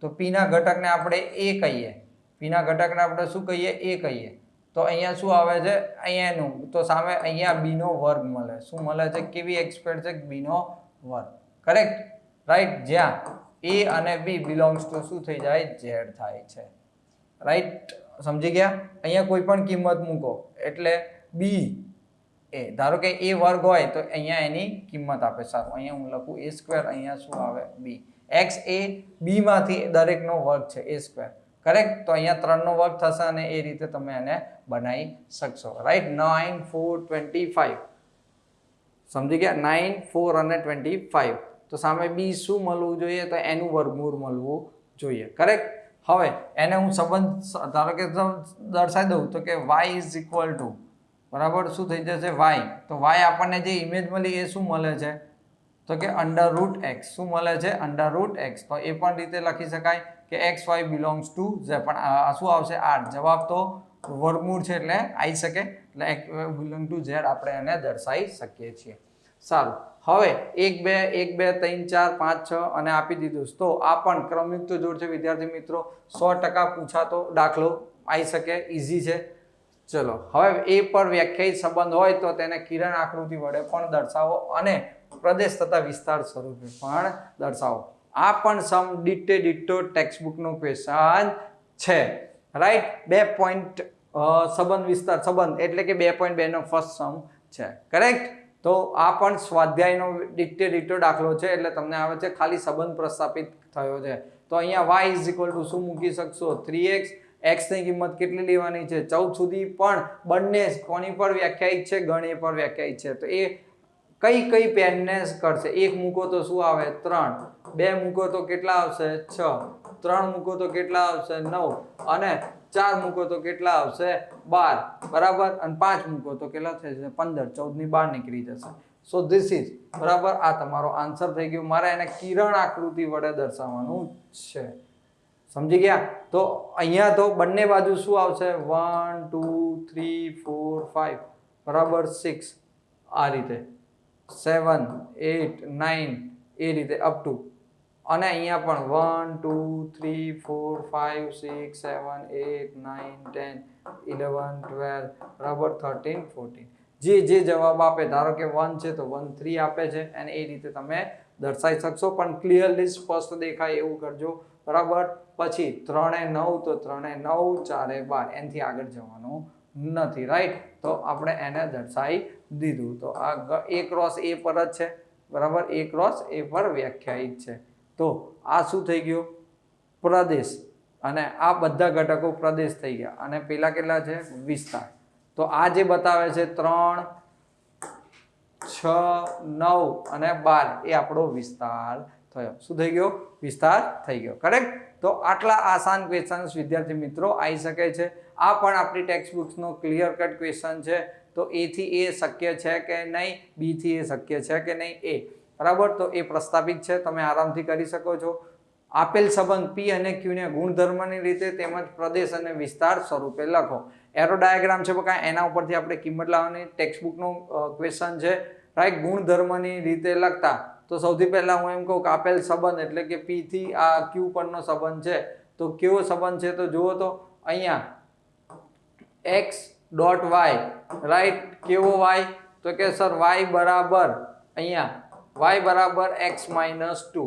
તો p ના ઘટકને આપણે a કહીએ. p ના ઘટકને આપણે શું કહીએ? a કહીએ. તો અહીંયા શું આવે છે? અહીંયાનું. તો સામે અહીંયા b નો વર્ગ મળે. શું મળે છે? કેવી એક્સપ્રેડ છે? b નો વર્ગ. કરેક્ટ. રાઈટ. જ્યાં a અને b બિલોંગ્સ ટુ શું થઈ જાય? z થાય છે. રાઈટ. સમજી ગયા? અહીંયા કોઈ પણ કિંમત મૂકો એટલે b એ ધારો કે a વર્ગ હોય તો અહીંયા એની કિંમત આપે. સારું. અહીંયા હું લખું a². અહીંયા શું આવે? b. x એ b માંથી દરેકનો વર્ગ છે a². કરેક્ટ. તો અહીંયા 3 નો વર્ગ થશે અને એ રીતે તમે એને બનાવી શકશો. રાઈટ. 9, 4, 25 સમજી ગયા? 9, 4 અને 25. તો સામે b શું મળવું જોઈએ? તો એનું વર્ગમૂળ મળવું જોઈએ. કરેક્ટ. હવે એને હું સંબંધ ધારો કે દર્શાવી દઉં તો કે y બરાબર શું થઈ જશે? y. તો y આપણને જે ઇમેજ મળી એ શું મળે છે? તો કે √x. શું મળે છે? √x. તો એ પણ રીતે લખી શકાય કે xy બિલોંગ્સ ટુ z. પણ આ શું આવશે? r. જવાબ તો વર્ગમૂળ છે એટલે આવી શકે. એટલે x બિલોંગ ટુ z આપણે એને દર્શાવી શકીએ છીએ. સારું. હવે 1 2 1 2 3 4 5 6 અને આપી દીધું. તો આ પણ ક્રમયુક્ત જોડ છે વિદ્યાર્થી મિત્રો. 100% પૂછાતો દાખલો આવી શકે. ઈઝી છે. ચલો હવે એ પર વ્યાખ્યાયિત સંબંધ હોય તો તેને કિરણ આકૃતિ વડે પણ દર્શાવો અને પ્રદેશ તથા વિસ્તાર સ્વરૂપે પણ દર્શાવો. આ પણ સમ ડિટ્ટો ટેક્સ્ટબુક નો ક્વેશ્ચન છે. રાઈટ. 2 પોઈન્ટ સંબંધ વિસ્તાર સંબંધ એટલે કે 2.2 નો ફર્સ્ટ સમ છે. કરેક્ટ. તો આ પણ સ્વાધ્યાયનો ડિટ્ટો દાખલો છે એટલે તમને આવે છે ખાલી સંબંધ પ્રસ્થાપિત થયો છે. તો અહીંયા y શું મૂકી શકશો? 3x. x ની કિંમત કેટલી લેવાની છે? 14 સુધી. પણ બંને કોની પર વ્યાખ્યાયિત છે? ગણ એ પર વ્યાખ્યાયિત છે. તો એ કઈ પેનને કરશે? 1 મૂકો તો શું આવે? 3. 2 મૂકો તો કેટલા આવશે? 6. 3 મૂકો તો કેટલા આવશે? 9. અને 4 મૂકો તો કેટલા આવશે? 12. બરાબર. અને 5 મૂકો તો કેટલા થશે? 15. 14 ની બહાર નીકળી જશે. સો ધીસ ઇઝ બરાબર. આ તમારો આન્સર થઈ ગયો. મારે એને કિરણ આકૃતિ વડે દર્શાવવાનું છે. સમજી ગયા? તો અહીંયા તો બંને બાજુ શું આવશે? 1 2 3 4 5 બરાબર 6 આ રીતે. 7 8 9 એ રીતે અપ ટુ, અને અહીંયા પણ 1 2 3 4 5 6 7 8 9 10 11 12 બરાબર 13 14 જે જવાબ આપે, ધારો કે 1 છે તો 1 3 આપે છે, અને એ રીતે તમે દર્શાવી શકશો, પણ ક્લિયરલી સ્પષ્ટ દેખાય એવું કરજો બરાબર. પછી 3 એ 9 તો 3 એ 9 4 એ 12, એનાથી આગળ જવાનું નથી, રાઈટ. તો આપણે એને દર્શાવી દીધું. તો આ A ક્રોસ A પર જ છે બરાબર, A ક્રોસ A પર વ્યાખ્યાયિત છે. તો આ શું થઈ ગયું? પ્રદેશ. અને આ બધા ઘટકો પ્રદેશ થઈ ગયા, અને પેલા કેટલા છે? વિસ્તાર. તો આ જે બતાવે છે 3 6 9 અને 12 એ આપણો વિસ્તાર થયો. શું થઈ ગયો? વિસ્તાર થઈ ગયો. કરેક્ટ. તો આટલા આસાન ક્વેશ્ચન્સ વિદ્યાર્થી મિત્રો આવી શકે છે. આ પણ આપણી ટેક્સ્ટ બુક્સનો ક્લિયર કટ ક્વેશ્ચન છે. તો A થી A શક્ય છે કે નહીં, B થી A શક્ય છે કે નહીં, A બરાબર. તો એ પ્રસ્તાવિત છે, તમે આરામથી કરી શકો છો. આપેલ સંબંધ P અને Q ને ગુણધર્મની રીતે તેમજ પ્રદેશ અને વિસ્તાર સ્વરૂપે લખો. એરો ડાયાગ્રામ છે બકા, એના ઉપરથી આપણે કિંમત લાવવાની ટેક્સ્ટ બુકનો ક્વેશ્ચન છે, રાઈટ. ગુણધર્મની રીતે લખતા તો સૌથી પહેલા હું એમ કહું કે આપેલ સંબંધ એટલે કે P થી આ Q પરનો સંબંધ છે, તો કેવો સંબંધ છે? તો જુઓ તો અહીંયા x ડોટ y, રાઈટ. કેવો y? તો કે સર y બરાબર અહીંયા y બરાબર x માઇનસ 2.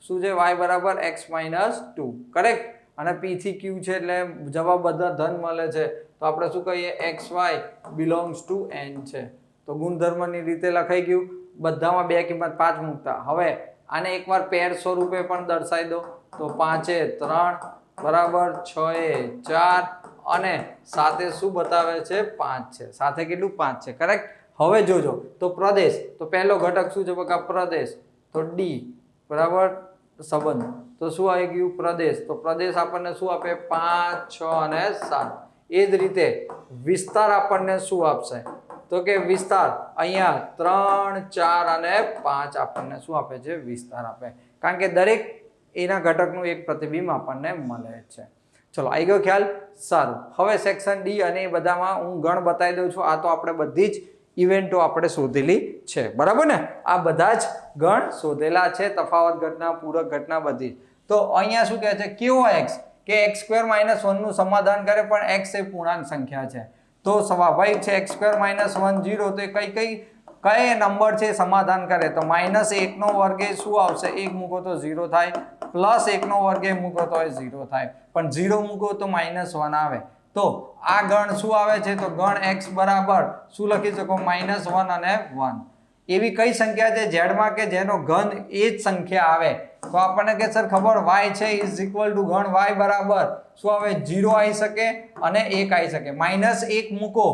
શું છે? y બરાબર x માઇનસ 2, કરેક્ટ. અને P થી Q છે એટલે જવાબ બધા ધન મળે છે, તો આપણે શું કહીએ? xy બિલોંગ્સ ટુ n છે. તો ગુણધર્મની રીતે લખાઈ ગયું. બધામાં બે કિંમત 5 મૂકતા. હવે આને એકવાર પેર સ્વરૂપે પણ દર્શાવી દો. તો 5 એ 3 બરાબર 6 એ 4 અને સાથે શું બતાવે છે? 5 છે. સાથે કેટલું? 5 છે, કરેક્ટ. હવે જોજો તો પ્રદેશ, તો પહેલો ઘટક શું છે બકા? પ્રદેશ. તો D બરાબર સંબંધ, તો શું આવી ગયું? પ્રદેશ. તો પ્રદેશ આપણને શું આપે? 5 6 અને 7. એ જ રીતે વિસ્તાર આપણને શું આપશે? તો કે વિસ્તાર અહીંયા 3 4 અને 5 આપણને શું આપે છે? વિસ્તાર આપે, કારણ કે દરેક એના ઘટકનું એક પ્રતિબિંબ આપણને મળે છે. ચલો, આવી ગયો ખ્યાલ? સારું. હવે સેક્શન D અને એ બધામાં હું ગણ બતાવી દઉં છું. આ તો આપણે બધી જ ઇવેન્ટો આપણે શોધેલી છે, બરાબર ને? આ બધા જ ગણ શોધેલા છે, તફાવત ઘટના, પૂરક ઘટના બધી. તો અહીંયા શું કહે છે? કેવો x? કે x² - 1 નું સમાધાન કરે, પણ x એ પૂર્ણાંક સંખ્યા છે, તો સ્વાભાવિક છે x² - 1 0. તો કઈ નંબર છે સમાધાન કરે? તો -1 નો વર્ગ એ શું આવશે? 1 મૂકો તો 0 થાય, +1 નો વર્ગ એ મૂકો તો 0 થાય, પણ 0 મૂકો તો -1 આવે. તો આ ગણ શું આવે છે? તો ગણ x બરાબર શું લખી શકો? -1 અને 1. એવી કઈ સંખ્યા છે ઝેડમાં કે જેનો ઘન એ જ સંખ્યા આવે? તો આપણને કે સર ખબર y છે ઇઝ ઇક્વલ ટુ ગણ y બરાબર શું આવે? 0 આવી શકે અને 1 આવી શકે. -1 મૂકો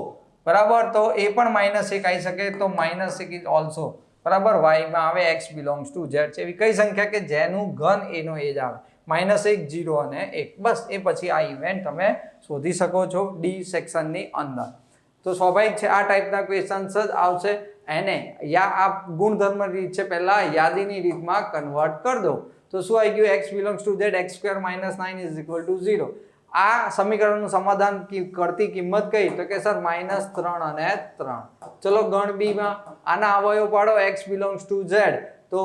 બરાબર, તો એ પણ -1 આવી શકે, તો -1 ઇઝ ઓલસો બરાબર y માં આવે. x બિલોંગ્સ ટુ z છે. એવી કઈ સંખ્યા કે જેનું ઘન એનો એ જ આવે? -1 0 અને 1. બસ એ પછી આ ઇવેન્ટ તમે શોધી શકો છો D સેક્શનની અંદર. તો સ્વાભાવિક છે આ ટાઈપના ક્વેશ્ચન્સ જ આવશે. એને આ ગુણધર્મ રીત છે, પહેલા યાદીની રીતમાં કન્વર્ટ કરી દો. તો શું આવી ગયું? x belongs two z, x² - 9 is equal to 0. આ સમીકરણનું સમાધાન કરતી કિંમત કઈ? તો કે સર -3 અને 3. ચલો ગણ B માં આના અવયવ પાડો. x બિલોંગ્સ ટુ z, તો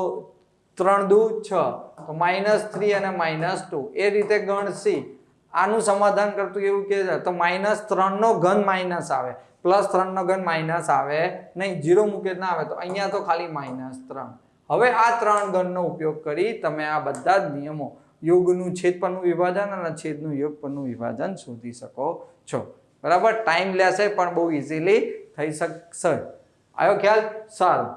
3 દુ 6, તો -3 અને -2. એ રીતે ગણ C આનું સમાધાન કરતું એવું કે તો -3 નો ઘન માઇનસ આવે, +3 નો ઘન માઇનસ આવે નહીં, 0 મૂકે ના આવે. તો અહીંયા તો ખાલી -3. હવે આ 3 ગણનો ઉપયોગ કરી તમે આ બધા જ નિયમો, યોગનું છેદ પરનું વિભાજન અને છેદનું યોગ પરનું વિભાજન શોધી શકો છો, બરાબર. ટાઈમ લેશે પણ બહુ ઇઝીલી થઈ શકશે. આવ્યો ખ્યાલ? સારું.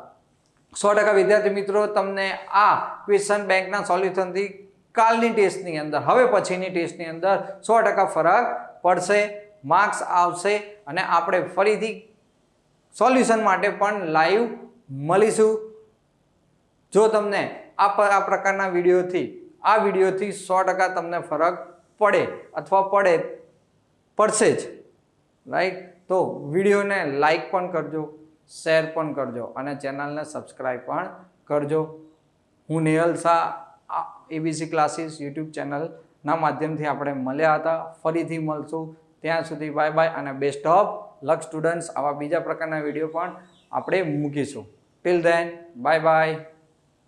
100% વિદ્યાર્થી મિત્રો તમને આ ક્વેશ્ચન બેંકના સોલ્યુશનથી કાલની ટેસ્ટની અંદર, હવે પછીની ટેસ્ટની અંદર 100% ફરક પડશે, માર્ક્સ આવશે, અને આપણે ફરીથી સોલ્યુશન માટે પણ લાઈવ મળીશું. જો તમને આ પ્રકારના વિડીયોથી 100% તમને ફરક પડે અથવા પડશે જ, રાઈટ. તો વિડીયોને લાઈક પણ કરજો, શેર પણ કરજો અને ચેનલને સબસ્ક્રાઈબ પણ કરજો. હું Nehal Shah, ABC classes YouTube ચેનલના માધ્યમથી આપણે મળ્યા હતા. ફરીથી મળશું. ત્યાં સુધી બાય બાય અને બેસ્ટ ઓફ લક સ્ટુડન્ટ્સ. આવા બીજા પ્રકારના વિડીયો પણ આપણે મૂકીશું. Till then bye bye.